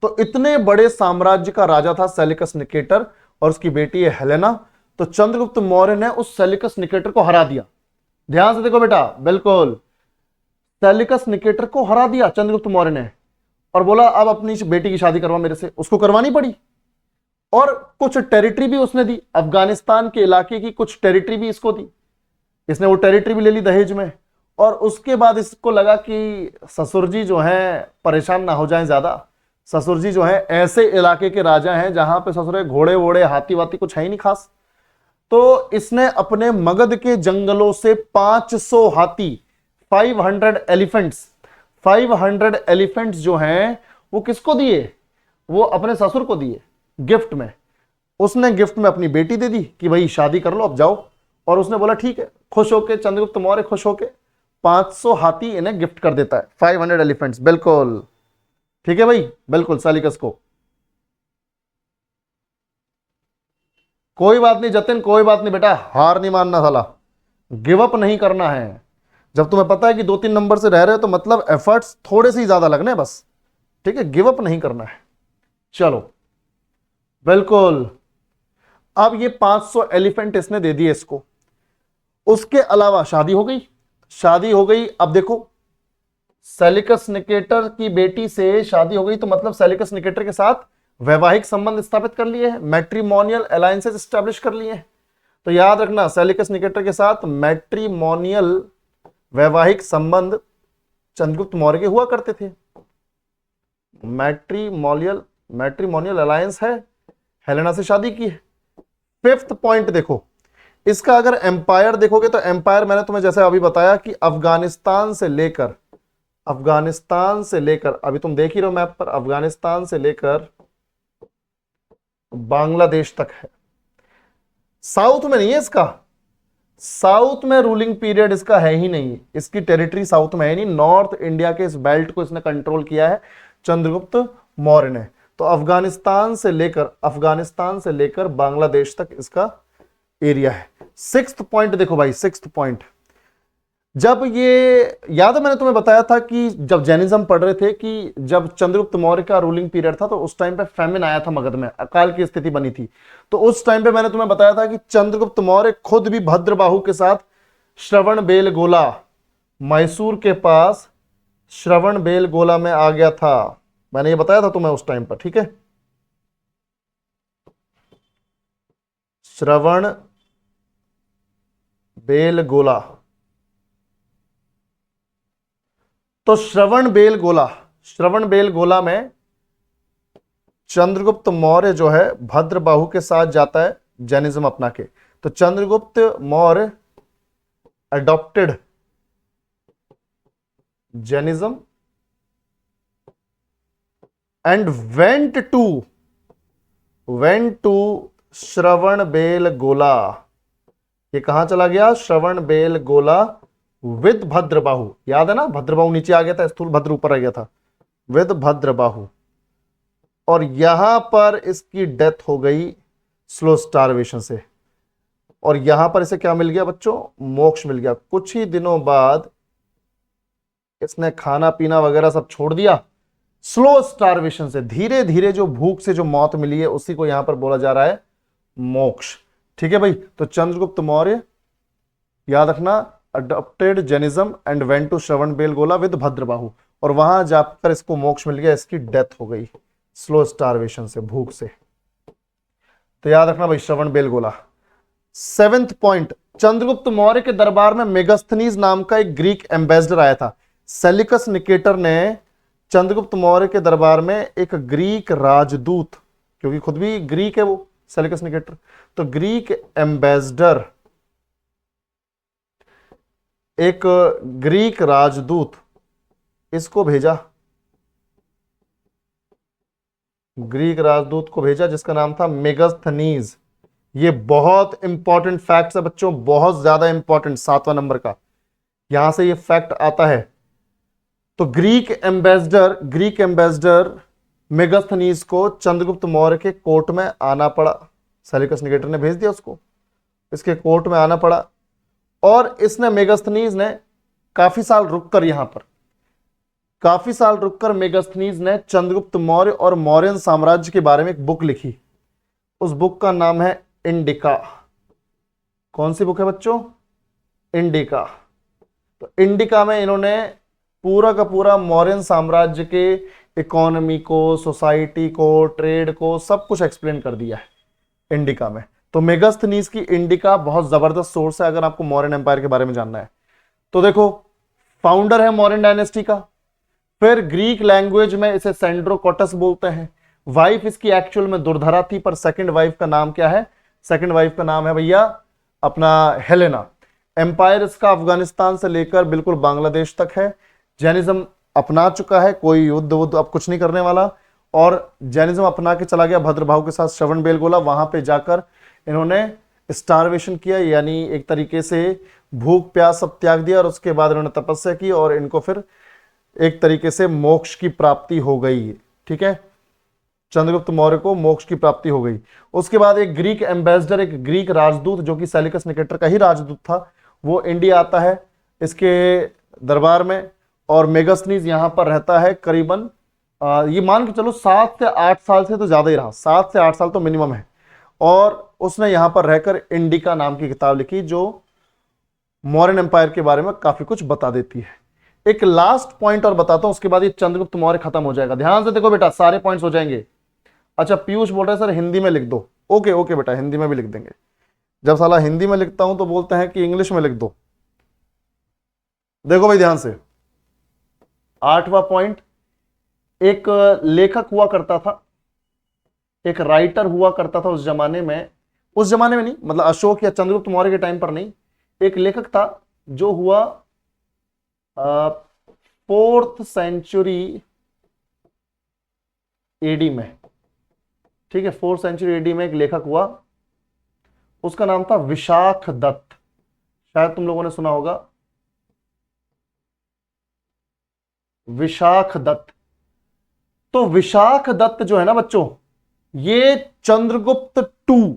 तो इतने बड़े साम्राज्य का राजा था सेल्यूकस निकेटर, और उसकी बेटी है हेलेना। तो चंद्रगुप्त मौर्य ने उस सेल्यूकस निकेटर को हरा दिया। ध्यान से देखो बेटा, बिल्कुल सेल्यूकस निकेटर को हरा दिया चंद्रगुप्त मौर्य ने, और बोला अब अपनी बेटी की शादी करवा मेरे से। उसको करवानी पड़ी, और कुछ टेरिटरी भी उसने दी, अफगानिस्तान के इलाके की कुछ टेरिटरी भी इसको दी। इसने वो टेरिटरी भी ले ली दहेज में, और उसके बाद इसको लगा कि ससुर जी जो हैं परेशान ना हो जाएं ज्यादा। ससुर जी जो हैं ऐसे इलाके के राजा हैं जहां पे ससुरे घोड़े वोड़े हाथी वाती कुछ है ही नहीं खास। तो इसने अपने मगध के जंगलों से 500 हाथी, 500 एलिफेंट्स, 500 एलिफेंट्स जो हैं वो किसको दिए? वो अपने ससुर को दिए गिफ्ट में। उसने गिफ्ट में अपनी बेटी दे दी कि भाई शादी कर लो अब जाओ, और उसने बोला ठीक है। खुश होके चंद्रगुप्त मौर्य खुश होके 500 हाथी इन्हें गिफ्ट कर देता है, 500 एलिफेंट्स। बिल्कुल ठीक है भाई, बिल्कुल सालिकस को। कोई बात नहीं जतिन, कोई बात नहीं बेटा, हार नहीं मानना साला, गिव अप नहीं करना है। जब तुम्हें पता है कि 2-3 नंबर से रह रहे हो तो मतलब एफर्ट्स थोड़े से ही ज्यादा लगने बस, ठीक है, गिव अप नहीं करना है। चलो बिल्कुल, अब ये 500 एलिफेंट इसने दे दिए इसको। उसके अलावा शादी हो गई, शादी हो गई। अब देखो सेलिकस निकेटर की बेटी से शादी हो गई, तो मतलब सेलिकस निकेटर के साथ वैवाहिक संबंध स्थापित कर लिए हैं, मैट्रिमोनियल अलायंसेस स्टैब्लिश कर लिए हैं। तो याद रखना सेलिकस निकेटर के साथ मैट्रिमोनियल वैवाहिक संबंध चंद्रगुप्त मौर्य के हुआ करते थे। मैट्रिमोनियल अलायंस है, हेलेना से शादी की है। 5th पॉइंट देखो इसका, अगर एम्पायर देखोगे तो एम्पायर मैंने तुम्हें जैसे अभी बताया कि अफगानिस्तान से लेकर अभी तुम देख ही रहो मैप पर, अफगानिस्तान से लेकर बांग्लादेश तक है। साउथ में नहीं है इसका, साउथ में रूलिंग पीरियड इसका है ही नहीं, इसकी टेरिटरी साउथ में है नहीं। नॉर्थ इंडिया के इस बेल्ट को इसने कंट्रोल किया है चंद्रगुप्त मौर्य ने। तो अफगानिस्तान से लेकर बांग्लादेश तक इसका एरिया है। 6th पॉइंट देखो भाई, 6th पॉइंट, जब ये याद है मैंने तुम्हें बताया था कि जब जैनिज्म पढ़ रहे थे कि जब चंद्रगुप्त मौर्य का रूलिंग पीरियड था तो उस टाइम पे फेमिन आया था मगध में, अकाल की स्थिति बनी थी। तो उस टाइम पे मैंने तुम्हें बताया था कि चंद्रगुप्त मौर्य खुद भी भद्रबाहु के साथ श्रवणबेलगोला, मैसूर के पास श्रवणबेलगोला में आ गया था। मैंने ये बताया था तुम्हें उस टाइम पर, ठीक है। श्रवणबेलगोला, तो श्रवणबेलगोला में चंद्रगुप्त मौर्य जो है भद्रबाहु के साथ जाता है जैनिज्म अपना के। तो Chandragupta Maurya adopted Jainism and went to Shravanabelagola. ये कहां चला गया? श्रवणबेलगोला विद भद्रबाहु। याद है ना, भद्रबाहु नीचे आ गया था, स्थूल भद्र ऊपर आ गया था, विद भद्रबाहु। और यहां पर इसकी डेथ हो गई स्लो स्टारवेशन से, और यहां पर इसे क्या मिल गया बच्चों? मोक्ष मिल गया। कुछ ही दिनों बाद इसने खाना पीना वगैरह सब छोड़ दिया, स्लो स्टारवेशन से, धीरे धीरे जो भूख से जो मौत मिली है उसी को यहां पर बोला जा रहा है मोक्ष, ठीक है भाई। तो चंद्रगुप्त मौर्य याद रखना, adopted Jainism and went to Shravanabelagola with Bhadrabahu, और वहां जाकर इसको मोक्ष मिल गया, इसकी डेथ हो गई स्लो स्टारवेशन से, भूख से। तो याद रखना भाई श्रवणबेलगोला। 7th पॉइंट, चंद्रगुप्त मौर्य के दरबार में मेगास्थनीज नाम का एक ग्रीक एम्बेसडर आया था। सेलिकस निकेटर ने चंद्रगुप्त मौर्य के दरबार में एक ग्रीक राजदूत, क्योंकि खुद भी ग्रीक है वो सेलिकस निकेटर, तो ग्रीक एम्बेसडर, एक ग्रीक राजदूत इसको भेजा, ग्रीक राजदूत को भेजा जिसका नाम था मेगास्थनीज। ये बहुत इंपॉर्टेंट फैक्ट है बच्चों, बहुत ज्यादा इंपॉर्टेंट, 7वां नंबर का, यहां से ये फैक्ट आता है। तो ग्रीक एम्बेसडर मेगास्थनीज को चंद्रगुप्त मौर्य के कोर्ट में आना पड़ा, सेलिकस निकेटर ने भेज दिया उसको, इसके कोर्ट में आना पड़ा। और इसने मेगास्थनीज ने काफी साल रुककर मेगास्थनीज ने चंद्रगुप्त मौर्य और मौर्यन साम्राज्य के बारे में एक बुक लिखी। उस बुक का नाम है इंडिका। कौन सी बुक है बच्चों? इंडिका। तो इंडिका में इन्होंने पूरा का पूरा मौर्यन साम्राज्य के इकोनॉमी को, सोसाइटी को, ट्रेड को, सब कुछ एक्सप्लेन कर दिया है इंडिका में। तो मेगास्थनीज की इंडिका बहुत जबरदस्त सोर्स है अगर आपको मौर्यन एम्पायर के बारे में जानना है। तो देखो, फाउंडर है मौर्यन डायनेस्टी का। फिर ग्रीक लैंग्वेज में इसे सेंड्रोकोटस बोलते हैं। वाइफ इसकी एक्चुअल में दुर्धरा थी, पर सेकंड वाइफ का नाम क्या है? सेकंड वाइफ का नाम है भैया अपना हेलेना। एम्पायर इसका अफगानिस्तान से लेकर बिल्कुल बांग्लादेश तक है। जैनिज्म अपना चुका है, कोई युद्ध वुद्ध अब कुछ नहीं करने वाला। और जैनिज्म अपना के चला गया भद्रभाव के साथ श्रवण बेलगोला, वहां पे जाकर इन्होंने स्टारवेशन किया, यानी एक तरीके से भूख प्यास सब त्याग दिया, और उसके बाद इन्होंने तपस्या की और इनको फिर एक तरीके से मोक्ष की प्राप्ति हो गई। ठीक है, चंद्रगुप्त मौर्य को मोक्ष की प्राप्ति हो गई। उसके बाद एक ग्रीक एम्बेसडर, एक ग्रीक राजदूत जो कि सेलिकस निकेटर का ही राजदूत था, वो इंडिया आता है इसके दरबार में, और मेगास्थनीज यहां पर रहता है करीबन ये मान के चलो 7 से 8 साल से तो ज्यादा ही रहा, 7 से 8 साल तो मिनिमम है। और उसने यहां पर रहकर इंडिका नाम की किताब लिखी जो मौर्यन एम्पायर के बारे में काफी कुछ बता देती है। एक लास्ट पॉइंट और बताता हूं, उसके बाद ये चंद्रगुप्त मौर्य खत्म हो जाएगा। ध्यान से देखो बेटा, सारे पॉइंट्स हो जाएंगे। अच्छा, पीयूष बोल रहे हैं सर हिंदी में लिख दो। ओके ओके बेटा, हिंदी में भी लिख देंगे। जब साला हिंदी में लिखता हूं तो बोलते हैं कि इंग्लिश में लिख दो। देखो भाई ध्यान से, 8वां पॉइंट, एक लेखक हुआ करता था, एक राइटर हुआ करता था उस जमाने में नहीं, मतलब अशोक या चंद्रगुप्त मौर्य के टाइम पर नहीं, एक लेखक था जो हुआ 4th सेंचुरी एडी में। ठीक है, 4th सेंचुरी एडी में एक लेखक हुआ, उसका नाम था विशाख दत्त। शायद तुम लोगों ने सुना होगा, विशाख दत्त। तो विशाख दत्त जो है ना बच्चों, ये चंद्रगुप्त टू,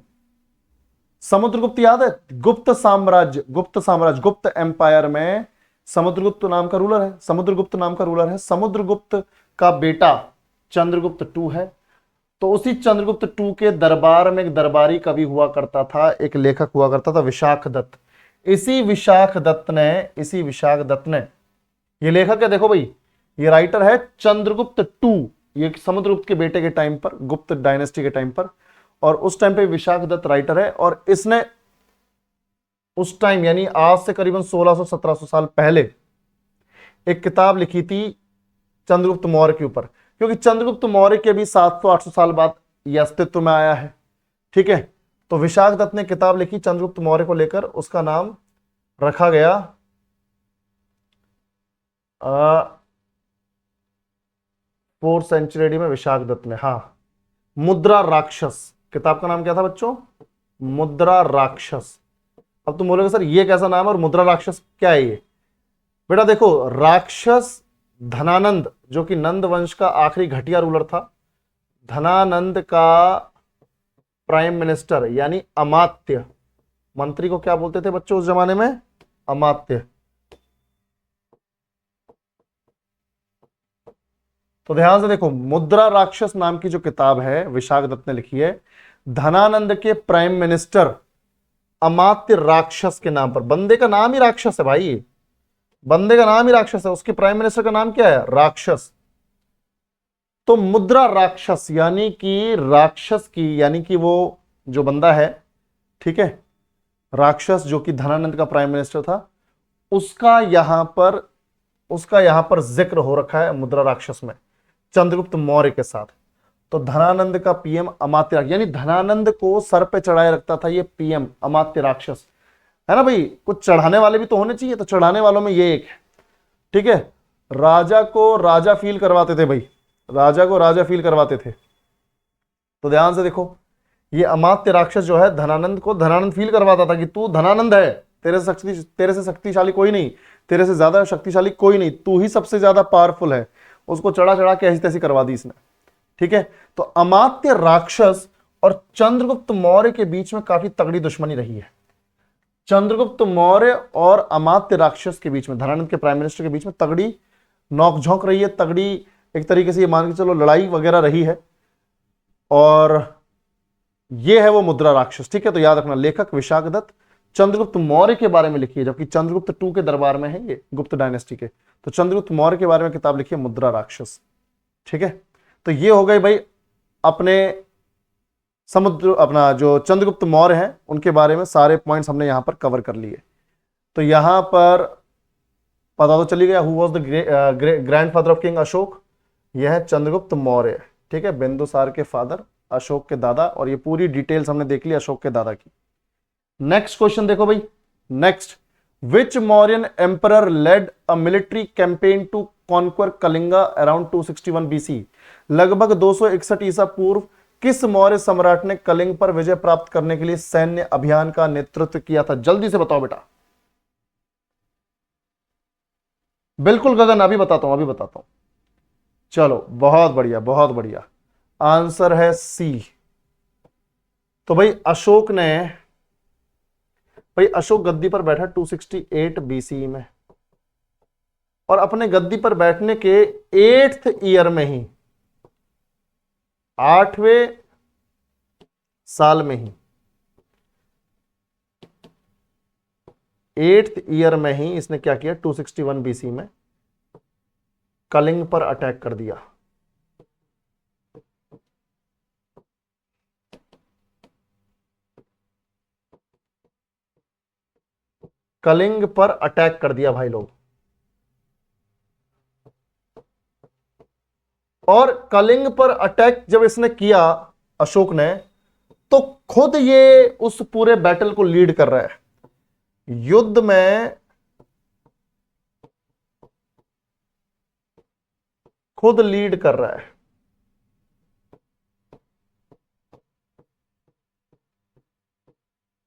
समुद्रगुप्त याद है, गुप्त साम्राज्य, गुप्त एम्पायर में समुद्रगुप्त नाम का रूलर है, समुद्रगुप्त का बेटा चंद्रगुप्त टू है। तो उसी चंद्रगुप्त टू के दरबार में एक दरबारी कवि हुआ करता था, एक लेखक हुआ करता था विशाख दत्त। इसी विशाख दत्त ने, ये लेखक है देखो भाई, ये राइटर है चंद्रगुप्त टू, ये समुद्रगुप्त के बेटे के टाइम पर, गुप्त डायनेस्टी के टाइम पर, और उस टाइम पे विशाख दत्त राइटर है। और इसने उस टाइम यानी आज से करीबन 1600-1700 साल पहले एक किताब लिखी थी चंद्रगुप्त मौर्य के ऊपर, क्योंकि चंद्रगुप्त मौर्य के भी 700-800 साल बाद यह अस्तित्व में आया है। ठीक है, तो विशाख दत्त ने किताब लिखी चंद्रगुप्त मौर्य को लेकर, उसका नाम रखा गया 4th सेंचुरी में विशाख दत्त ने, हाँ, मुद्रा राक्षस। किताब का नाम क्या था बच्चों? मुद्रा राक्षस। अब तुम बोलोगे सर ये कैसा नाम है और मुद्रा राक्षस क्या है ये? बेटा देखो, राक्षस धनानंद जो कि नंद वंश का आखिरी घटिया रूलर था, धनानंद का प्राइम मिनिस्टर यानी अमात्य, मंत्री को क्या बोलते थे बच्चों उस जमाने में? अमात्य। तो ध्यान से देखो, मुद्रा राक्षस नाम की जो किताब है विशाख दत्त ने लिखी है, धनानंद के प्राइम मिनिस्टर अमात्य राक्षस के नाम पर। बंदे का नाम ही राक्षस है भाई, बंदे का नाम ही राक्षस है, उसके प्राइम मिनिस्टर का नाम क्या है? राक्षस। तो मुद्रा राक्षस यानी कि राक्षस की, यानी कि वो जो बंदा है, ठीक है, राक्षस जो कि धनानंद का प्राइम मिनिस्टर था, उसका यहां पर जिक्र हो रखा है मुद्रा राक्षस में चंद्रगुप्त मौर्य के साथ। तो धनानंद का पीएम अमात्य, यानी धनानंद को सर पे चढ़ाए रखता था ये पीएम अमात्य राक्षस, है ना भाई? कुछ चढ़ाने वाले भी तो होने चाहिए, तो चढ़ाने वालों में ये एक है। ठीक है, राजा को राजा फील करवाते थे भाई, राजा को राजा फील करवाते थे। तो ध्यान से देखो, ये अमात्य राक्षस जो है धनानंद को धनानंद फील करवाता था कि तू धनानंद है, तेरे से शक्तिशाली कोई नहीं, तेरे से ज्यादा शक्तिशाली कोई नहीं, तू ही सबसे ज्यादा पावरफुल है। उसको चढ़ा चढ़ा के ऐसी तैसी करवा दी इसने। ठीक है, तो अमात्य राक्षस और चंद्रगुप्त मौर्य के बीच में काफी तगड़ी दुश्मनी रही है। चंद्रगुप्त मौर्य और अमात्य राक्षस के बीच में, धनानंद के प्राइम मिनिस्टर के बीच में तगड़ी नोकझोंक रही है, तगड़ी एक तरीके से ये मान के चलो लड़ाई वगैरह रही है, और ये है वो मुद्रा राक्षस। ठीक है, तो याद रखना, लेखक विशाख दत्त, चंद्रगुप्त मौर्य के बारे में लिखी है, जबकि चंद्रगुप्त टू के दरबार में है ये, गुप्त डायनेस्टी के। तो चंद्रगुप्त मौर्य के बारे में किताब लिखी है मुद्रा राक्षस। ठीक है, तो ये हो गई भाई अपने समुद्र अपना जो चंद्रगुप्त मौर्य हैं उनके बारे में सारे पॉइंट्स हमने यहां पर कवर कर लिए। तो यहां पर पता तो चली गया who was the grandfather of king Ashok, यह है चंद्रगुप्त मौर्य, ठीक है, बिंदुसार के फादर, अशोक के दादा, और ये पूरी डिटेल्स हमने देख ली अशोक के दादा की। नेक्स्ट क्वेश्चन देखो भाई, next, which Mauryan emperor led a military campaign to conquer Kalinga around 261 BC, लगभग 261 ईसा पूर्व किस मौर्य सम्राट ने कलिंग पर विजय प्राप्त करने के लिए सैन्य अभियान का नेतृत्व किया था? जल्दी से बताओ बेटा। बिल्कुल गगन, अभी बताता हूं, अभी बताता हूं। चलो बहुत बढ़िया, बहुत बढ़िया, आंसर है सी। तो भाई अशोक गद्दी पर बैठा 268 बीसी में, और अपने गद्दी पर बैठने के 8th ईयर में ही, 8वें साल में ही, 8th ईयर में ही इसने क्या किया, 261 बीसी में कलिंग पर अटैक कर दिया। कलिंग पर अटैक कर दिया भाई लोग, और कलिंग पर अटैक जब इसने किया अशोक ने, तो खुद ये उस पूरे बैटल को लीड कर रहा है। युद्ध में खुद लीड कर रहा है।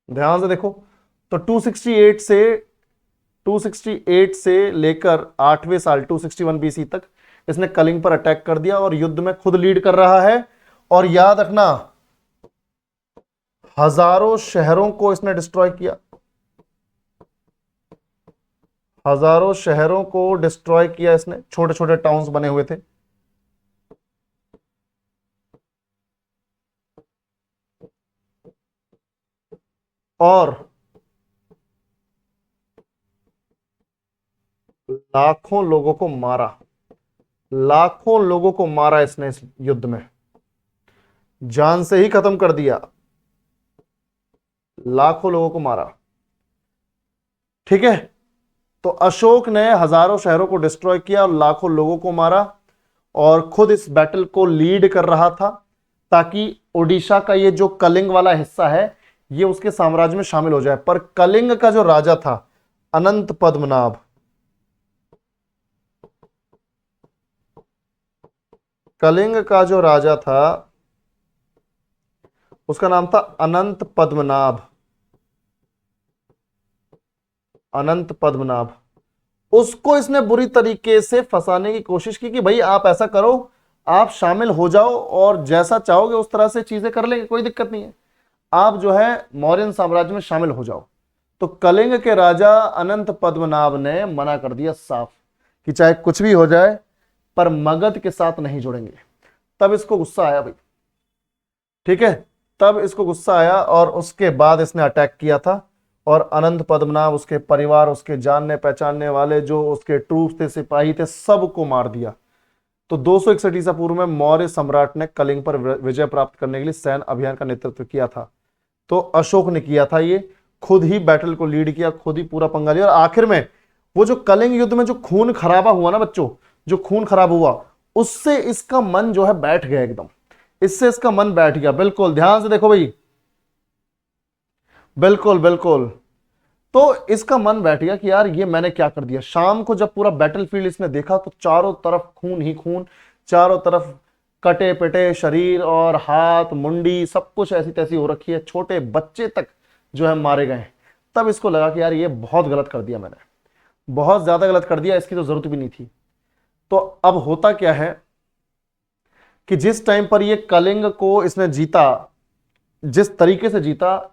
ध्यान से देखो, तो 268 से लेकर 8वें साल 261 बीसी तक इसने कलिंग पर अटैक कर दिया और युद्ध में खुद लीड कर रहा है। और याद रखना, हजारों शहरों को इसने डिस्ट्रॉय किया, हजारों शहरों को डिस्ट्रॉय किया इसने, छोटे छोटे टाउन्स बने हुए थे। और लाखों लोगों को मारा, लाखों लोगों को मारा इसने इस युद्ध में, जान से ही खत्म कर दिया, लाखों लोगों को मारा। ठीक है, तो अशोक ने हजारों शहरों को डिस्ट्रॉय किया और लाखों लोगों को मारा, और खुद इस बैटल को लीड कर रहा था ताकि ओडिशा का ये जो कलिंग वाला हिस्सा है ये उसके साम्राज्य में शामिल हो जाए। पर कलिंग का जो राजा था अनंत पद्मनाभ, कलिंग का जो राजा था उसका नाम था अनंत पद्मनाभ, अनंत पद्मनाभ। उसको इसने बुरी तरीके से फंसाने की कोशिश की कि भाई आप ऐसा करो, आप शामिल हो जाओ और जैसा चाहोगे उस तरह से चीजें कर लेंगे, कोई दिक्कत नहीं है, आप जो है मौर्यन साम्राज्य में शामिल हो जाओ। तो कलिंग के राजा अनंत पद्मनाभ ने मना कर दिया साफ कि चाहे कुछ भी हो जाए पर मगध के साथ नहीं जुड़ेंगे। तब इसको गुस्सा आया भाई, ठीक है, तब इसको गुस्सा आया और उसके बाद इसने अटैक किया था, और अनंत पद्मनाभ, उसके परिवार, उसके जानने पहचानने वाले जो उसके ट्रूप्स थे, सिपाही थे, सबको मार दिया। तो 261 ईसा पूर्व में मौर्य सम्राट ने कलिंग पर विजय प्राप्त करने के लिए सैन्य अभियान का नेतृत्व किया था। तो अशोक ने किया था ये, खुद ही बैटल को लीड किया, खुद ही पूरा पंगा लिया, और आखिर में वो जो कलिंग युद्ध में जो खून खराबा हुआ ना बच्चों, जो खून खराब हुआ उससे इसका मन जो है बैठ गया एकदम, इससे इसका मन बैठ गया। बिल्कुल ध्यान से देखो भाई, बिल्कुल बिल्कुल, तो इसका मन बैठ गया कि यार ये मैंने क्या कर दिया। शाम को जब पूरा बैटलफील्ड इसने देखा तो चारों तरफ खून ही खून, चारों तरफ कटे पिटे शरीर और हाथ मुंडी सब कुछ ऐसी तैसी हो रखी है, छोटे बच्चे तक जो है मारे गए। तब इसको लगा कि यार ये बहुत गलत कर दिया मैंने, बहुत ज्यादा गलत कर दिया, इसकी तो जरूरत भी नहीं थी। तो अब होता क्या है कि जिस टाइम पर ये कलिंग को इसने जीता, जिस तरीके से जीता,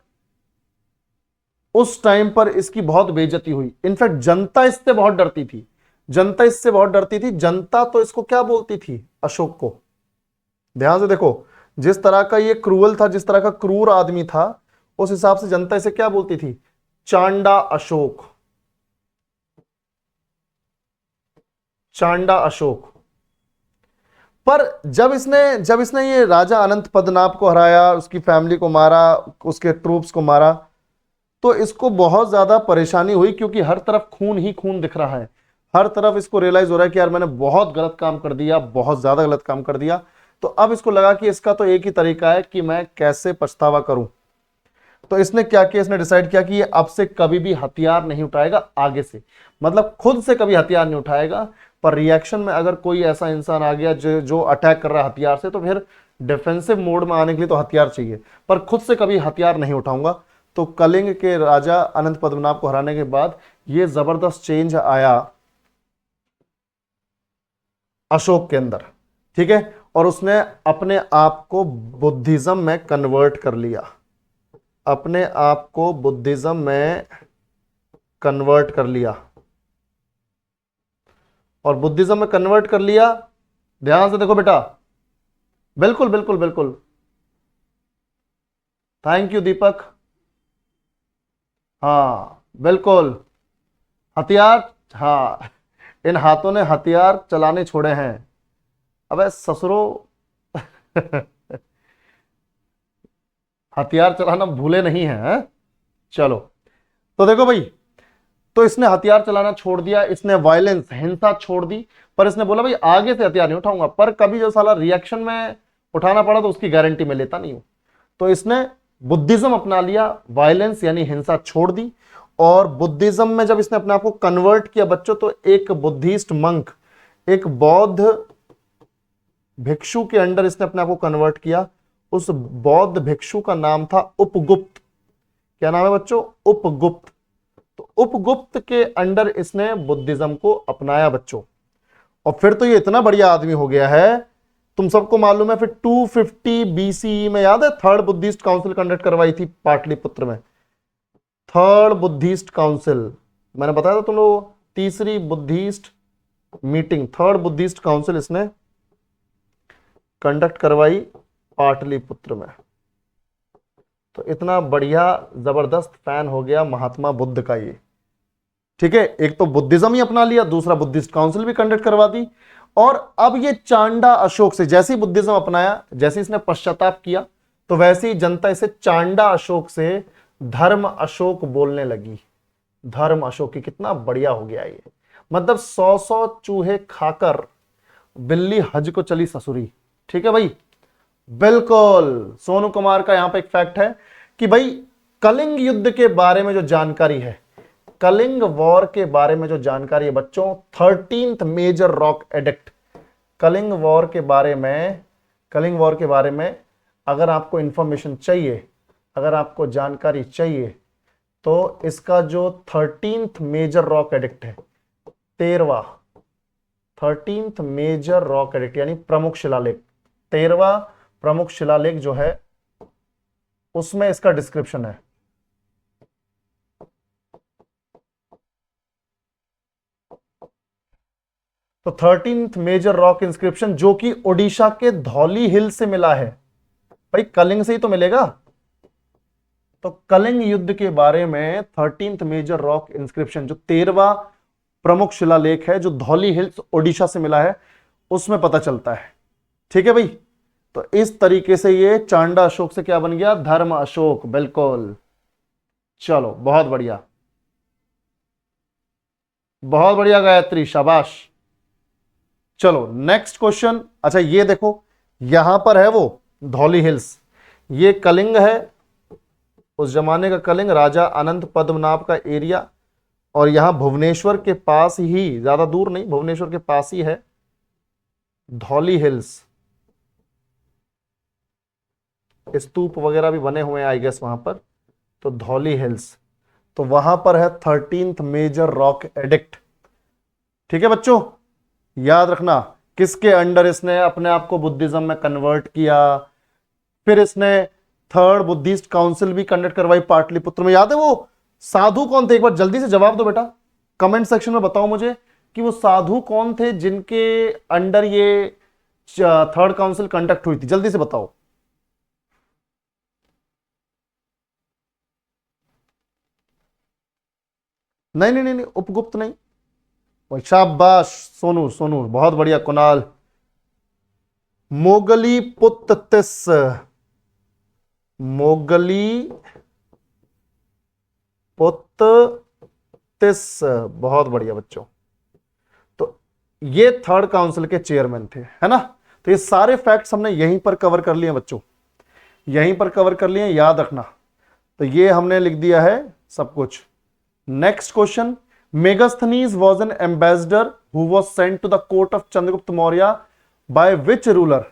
उस टाइम पर इसकी बहुत बेइज्जती हुई। इनफैक्ट जनता इससे बहुत डरती थी, जनता इससे बहुत डरती थी। जनता तो इसको क्या बोलती थी, अशोक को, ध्यान से देखो, जिस तरह का ये क्रूअल था, जिस तरह का क्रूर आदमी था, उस हिसाब से जनता इसे क्या बोलती थी, चांडा अशोक, चांडा अशोक। पर जब इसने ये राजा अनंत पद्मनाभ को हराया, उसकी फैमिली को मारा, उसके ट्रूप्स को मारा, तो इसको बहुत ज्यादा परेशानी हुई, क्योंकि हर तरफ खून ही खून दिख रहा है। हर तरफ इसको रियलाइज हो रहा है कि यार मैंने बहुत गलत काम कर दिया, बहुत ज्यादा गलत काम कर दिया। तो अब इसको लगा कि इसका तो एक ही तरीका है कि मैं कैसे पछतावा करूं। तो इसने क्या किया, इसने डिसाइड किया कि ये अब से कभी भी हथियार नहीं उठाएगा आगे से, मतलब खुद से कभी हथियार नहीं उठाएगा। पर रिएक्शन में अगर कोई ऐसा इंसान आ गया जो अटैक कर रहा है हथियार से, तो फिर डिफेंसिव मोड में आने के लिए तो हथियार चाहिए, पर खुद से कभी हथियार नहीं उठाऊंगा। तो कलिंग के राजा अनंत पद्मनाभ को हराने के बाद ये जबरदस्त चेंज आया अशोक के अंदर, ठीक है। और उसने अपने आप को बुद्धिज्म में कन्वर्ट कर लिया, अपने आप को बुद्धिज्म में कन्वर्ट कर लिया। और बुद्धिज्म में कन्वर्ट कर लिया, ध्यान से देखो बेटा, बिल्कुल बिल्कुल बिल्कुल, थैंक यू दीपक। हाँ बिल्कुल, हथियार, हाँ, इन हाथों ने हथियार चलाने छोड़े हैं। अबे ससुरो हथियार चलाना भूले नहीं है, हैं? चलो, तो देखो भाई, तो इसने हथियार चलाना छोड़ दिया, इसने वायलेंस, हिंसा छोड़ दी। पर इसने बोला भाई आगे से हथियार नहीं उठाऊंगा, पर कभी जो साला रिएक्शन में उठाना पड़ा तो उसकी गारंटी मैं लेता नहीं हूं। तो इसने बुद्धिज्म अपना लिया, वायलेंस यानी हिंसा छोड़ दी। और बुद्धिज्म में जब इसने अपने आप को कन्वर्ट किया बच्चों, तो एक बुद्धिस्ट मंक, एक बौद्ध भिक्षु के अंडर इसने अपने आप को कन्वर्ट किया। उस बौद्ध भिक्षु का नाम था उपगुप्त। क्या नाम है बच्चों? उपगुप्त। तो उपगुप्त के अंडर इसने बुद्धिज्म को अपनाया बच्चों। और फिर तो ये इतना बढ़िया आदमी हो गया है, तुम सबको मालूम है, फिर 250 बीसीई में याद है थर्ड बुद्धिस्ट काउंसिल कंडक्ट करवाई थी पाटलिपुत्र में। थर्ड बुद्धिस्ट काउंसिल, मैंने बताया था तुम लोग, तीसरी Buddhist meeting, third Buddhist council इसने कंडक्ट करवाई पाटलिपुत्र में। तो इतना बढ़िया जबरदस्त फैन हो गया महात्मा बुद्ध का ये, ठीक है। एक तो बुद्धिज्म ही अपना लिया, दूसरा बुद्धिस्ट काउंसिल भी कंडक्ट करवा दी। और अब ये चांडा अशोक से, जैसे ही बुद्धिज्म अपनाया, जैसे इसने पश्चाताप किया, तो वैसे ही जनता इसे चांडा अशोक से धर्म अशोक बोलने लगी। धर्म अशोक, की कितना बढ़िया हो गया ये, मतलब 100 चूहे खाकर बिल्ली हज को चली ससुरी, ठीक है भाई। बिल्कुल, सोनू कुमार का यहां पे एक फैक्ट है कि भाई कलिंग युद्ध के बारे में जो जानकारी है, कलिंग वॉर के बारे में जो जानकारी है बच्चों, 13th major rock edict, Kalinga war के बारे में, कलिंग वॉर के बारे में अगर आपको इंफॉर्मेशन चाहिए, अगर आपको जानकारी चाहिए, तो इसका जो 13th मेजर रॉक एडिक्ट है, 13th मेजर रॉक एडिक्ट यानी प्रमुख शिलालेख, 13वां प्रमुख शिलालेख जो है, उसमें इसका डिस्क्रिप्शन है। तो 13th मेजर रॉक इंस्क्रिप्शन, जो कि ओडिशा के धौली हिल से मिला है, भाई कलिंग से ही तो मिलेगा। तो कलिंग युद्ध के बारे में 13th मेजर रॉक इंस्क्रिप्शन, जो 13वां प्रमुख शिलालेख है, जो धौली हिल्स ओडिशा से मिला है, उसमें पता चलता है, ठीक है भाई। तो इस तरीके से ये चांडा अशोक से क्या बन गया? धर्म अशोक, बिल्कुल। चलो बहुत बढ़िया, बहुत बढ़िया गायत्री, शाबाश। चलो नेक्स्ट क्वेश्चन। अच्छा ये देखो, यहां पर है वो धौली हिल्स, ये कलिंग है, उस जमाने का कलिंग, राजा अनंत पद्मनाभ का एरिया। और यहां भुवनेश्वर के पास ही, ज्यादा दूर नहीं, भुवनेश्वर के पास ही है धौली हिल्स। स्तूप वगैरह भी बने हुए हैं आई गेस वहां पर। तो धौली हिल्स, तो वहां पर है 13th मेजर रॉक एडिक्ट, ठीक है बच्चों। याद रखना, किसके अंडर इसने अपने आप को बुद्धिज्म में कन्वर्ट किया। फिर इसने थर्ड बुद्धिस्ट काउंसिल भी कंडक्ट करवाई पाटलिपुत्र में। याद है वो साधु कौन थे? एक बार जल्दी से जवाब दो बेटा, कमेंट सेक्शन में बताओ मुझे कि वो साधु कौन थे जिनके अंडर ये थर्ड काउंसिल कंडक्ट हुई थी, जल्दी से बताओ। नहीं नहीं नहीं नहीं, उपगुप्त नहीं। शाबाश सोनू, सोनू बहुत बढ़िया। कुणाल, मोगली पुत्तिस, मोगली पुत्तिस, बहुत बढ़िया बच्चों। तो ये थर्ड काउंसिल के चेयरमैन थे, है ना। तो ये सारे फैक्ट्स हमने यहीं पर कवर कर लिए बच्चों, यहीं पर कवर कर लिए, याद रखना। तो ये हमने लिख दिया है सब कुछ। Next question, Megasthenes was an ambassador who was sent to the court of Chandragupta Maurya by which ruler.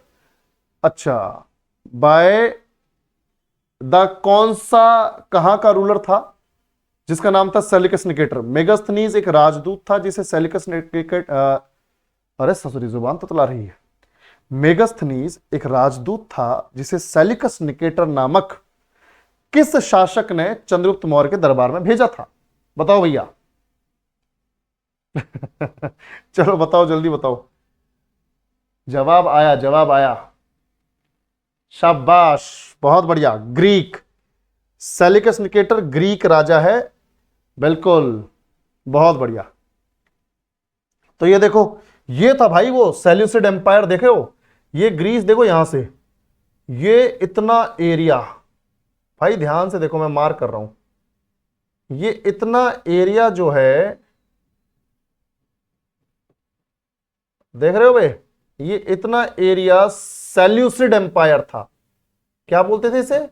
अच्छा, बाय द कौन सा, कहां का रूलर था जिसका नाम था सेलिकस निकेटर। मेगास्थनीज एक राजदूत था जिसे सेलिकस निकेटर, अरे ससुरी जुबान तो तला रही है। मेगास्थनीज एक राजदूत था जिसे सेलिकस निकेटर नामक किस शासक ने चंद्रगुप्त मौर्य के दरबार में भेजा था। बताओ भैया। चलो बताओ, जल्दी बताओ। जवाब आया, जवाब आया, शाबाश, बहुत बढ़िया। ग्रीक, सेलिकस निकेटर ग्रीक राजा है, बिल्कुल, बहुत बढ़िया। तो ये देखो, ये था भाई वो सेल्यूसिड एम्पायर, देखे हो, ये ग्रीस देखो यहां से, ये इतना एरिया, भाई ध्यान से देखो, मैं मार्क कर रहा हूं, ये इतना एरिया जो है, देख रहे हो भाई, ये इतना एरिया सेल्यूसिड एम्पायर था। क्या बोलते थे इसे,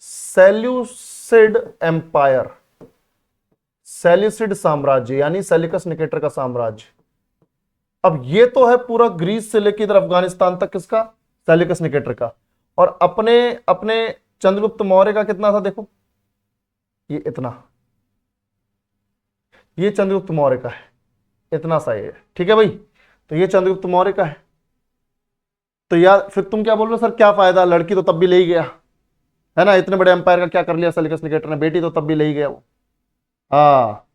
सेल्यूसिड एम्पायर, सेल्यूसिड साम्राज्य, यानी सेलिकस निकेटर का साम्राज्य। अब ये तो है पूरा ग्रीस से लेकर इधर अफगानिस्तान तक किसका, सेलिकस निकेटर का। और अपने अपने चंद्रगुप्त मौर्य का कितना था, देखो ये इतना, ये चंद्रगुप्त मौर्य का है, इतना सा ये, ठीक है भाई। तो ये चंद्रगुप्त मौर्य का है। तो यार फिर तुम क्या बोल रहे हो, सर क्या फायदा, लड़की तो तब भी ले ही गया, है ना, इतने बड़े एम्पायर का क्या कर लिया सेलिकस निकेटर ने, बेटी तो तब भी ले ही गया वो। हाँ,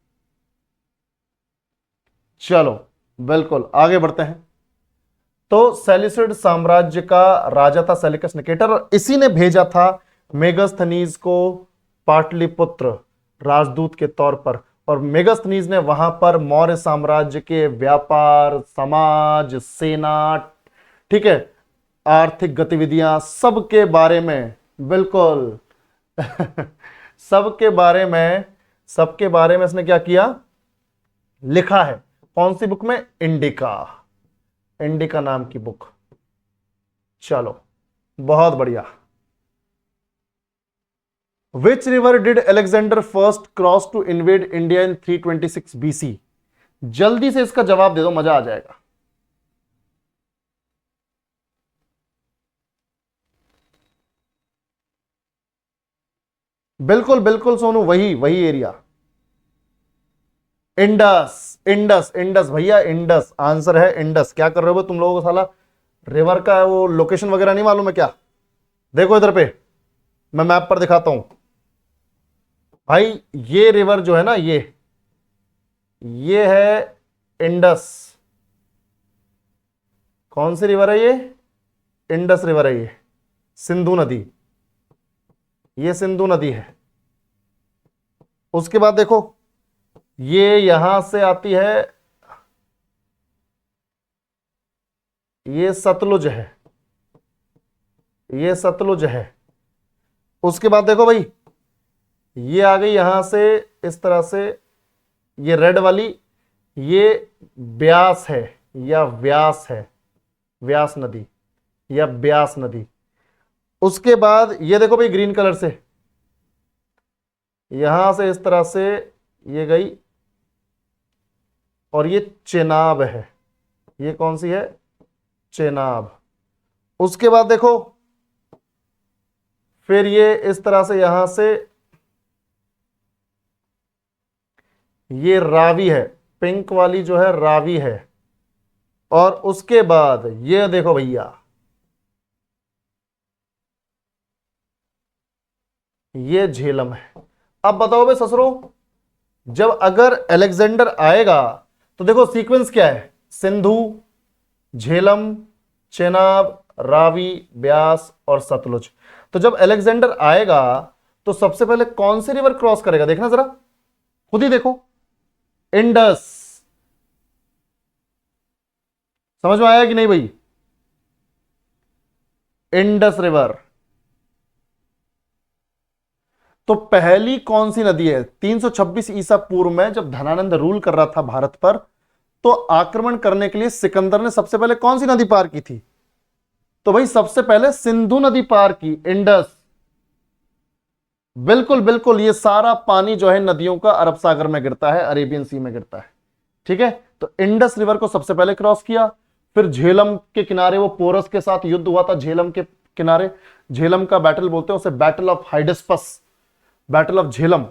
चलो बिल्कुल आगे बढ़ते हैं। तो सेलिसिड साम्राज्य का राजा था सेलिकस निकेटर, और इसी ने भेजा था मेगास्थनीज को पाटलिपुत्र राजदूत के तौर पर। और मेगास्थनीज ने वहां पर मौर्य साम्राज्य के व्यापार, समाज, सेना, ठीक है, आर्थिक गतिविधियां, सबके बारे में, बिल्कुल सबके बारे में, सबके बारे में इसने क्या किया, लिखा है। कौन सी बुक में, इंडिका, इंडिका नाम की बुक। चलो बहुत बढ़िया। Which river did Alexander first cross to invade India in 326 BC. जल्दी से इसका जवाब दे दो, मजा आ जाएगा। बिल्कुल बिल्कुल सोनू, वही वही एरिया, इंडस, इंडस, इंडस भैया, इंडस आंसर है, इंडस। क्या कर रहे हो तुम लोगों को, साला रिवर का वो लोकेशन वगैरह नहीं मालूम है क्या। देखो इधर पे, मैं मैप पर दिखाता हूं भाई, ये रिवर जो है ना, ये है इंडस। कौन सी रिवर है ये, इंडस रिवर है ये, सिंधु नदी, ये सिंधु नदी है। उसके बाद देखो, ये यहां से आती है, ये सतलुज है, ये सतलुज है। उसके बाद देखो भाई, ये आ गई यहां से इस तरह से, ये रेड वाली, ये ब्यास है या व्यास है, व्यास नदी या ब्यास नदी। उसके बाद ये देखो भाई ग्रीन कलर से, यहां से इस तरह से ये गई, और ये चेनाब है, ये कौन सी है, चेनाब। उसके बाद देखो, फिर ये इस तरह से यहां से, ये रावी है, पिंक वाली जो है रावी है। और उसके बाद ये देखो भैया, ये झेलम है। अब बताओ भाई ससुरो, जब अगर अलेक्जेंडर आएगा तो देखो सीक्वेंस क्या है, सिंधु, झेलम, चेनाब, रावी, ब्यास और सतलुज। तो जब अलेक्जेंडर आएगा तो सबसे पहले कौन सी रिवर क्रॉस करेगा, देखना जरा, खुद ही देखो, इंडस। समझ में आया कि नहीं भाई, इंडस रिवर। तो पहली कौन सी नदी है? 326 ईसा पूर्व में जब धनानंद रूल कर रहा था भारत पर, तो आक्रमण करने के लिए सिकंदर ने सबसे पहले कौन सी नदी पार की थी? तो भाई सबसे पहले सिंधु नदी पार की, इंडस। बिल्कुल बिल्कुल, ये सारा पानी जो है नदियों का अरब सागर में गिरता है, अरेबियन सी में गिरता है। ठीक है, तो इंडस रिवर को सबसे पहले क्रॉस किया। फिर झेलम के किनारे वो पोरस के साथ युद्ध हुआ था, झेलम के किनारे, झेलम का बैटल बोलते हैं उसे, battle of Hydaspes, battle of Jhelum.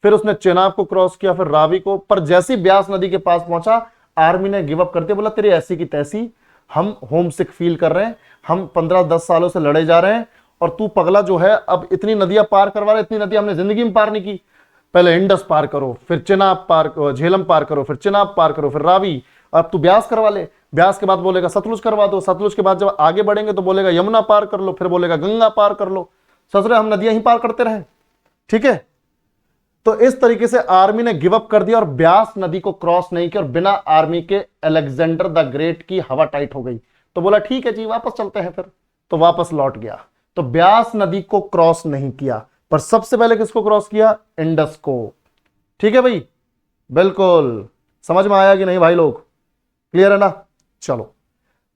फिर उसने चेनाब को क्रॉस किया, फिर रावी को। पर जैसी ब्यास नदी के पास पहुंचा, आर्मी ने गिव अप कर दिया, बोला तेरी ऐसी की तैसी, हम होम सिक फील कर रहे हैं, हम 15-10 सालों से लड़े जा रहे हैं, और तू पगला जो है अब इतनी नदियां पार करवा रहा है, इतनी नदियां हमने जिंदगी में पार नहीं की। पहले इंडस पार करो, फिर चिनाब पार, झेलम पार करो, फिर चिनाब पार करो, फिर रावी, अब तू ब्यास करवा ले। ब्यास के बाद बोलेगा सतलुज करवा दो, सतलुज के बाद जब आगे बढ़ेंगे तो बोलेगा यमुना पार कर लो, फिर बोलेगा गंगा पार कर लो। ससुरे हम नदियां ही पार करते रहे। ठीक है, तो इस तरीके से आर्मी ने गिव अप कर दिया और ब्यास नदी को क्रॉस नहीं किया, और बिना आर्मी के अलेक्जेंडर द ग्रेट की हवा टाइट हो गई। तो बोला ठीक है जी, वापस चलते हैं। फिर तो वापस लौट गया। तो ब्यास नदी को क्रॉस नहीं किया, पर सबसे पहले किसको क्रॉस किया? इंडस को। ठीक है भाई, बिल्कुल समझ में आया कि नहीं भाई लोग? क्लियर है ना? चलो,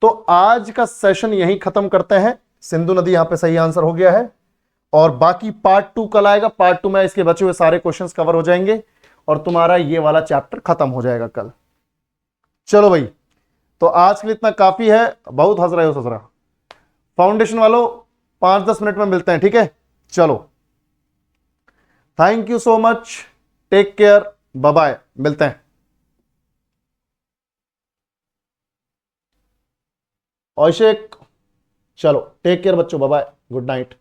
तो आज का सेशन यहीं खत्म करते हैं। सिंधु नदी यहां पे सही आंसर हो गया है, और बाकी पार्ट 2 कल आएगा। पार्ट 2 में इसके बचे हुए सारे क्वेश्चंस कवर हो जाएंगे, और तुम्हारा ये वाला चैप्टर खत्म हो जाएगा कल। चलो भाई, तो आज के लिए इतना काफी है। बहुत हंस रहे हो ससुरा। फाउंडेशन वालों 5-10 मिनट में मिलते हैं, ठीक है? चलो, thank you so much, take care, bye bye, मिलते हैं। अभिषेक, चलो टेक केयर बच्चों, बाय बाय, गुड नाइट।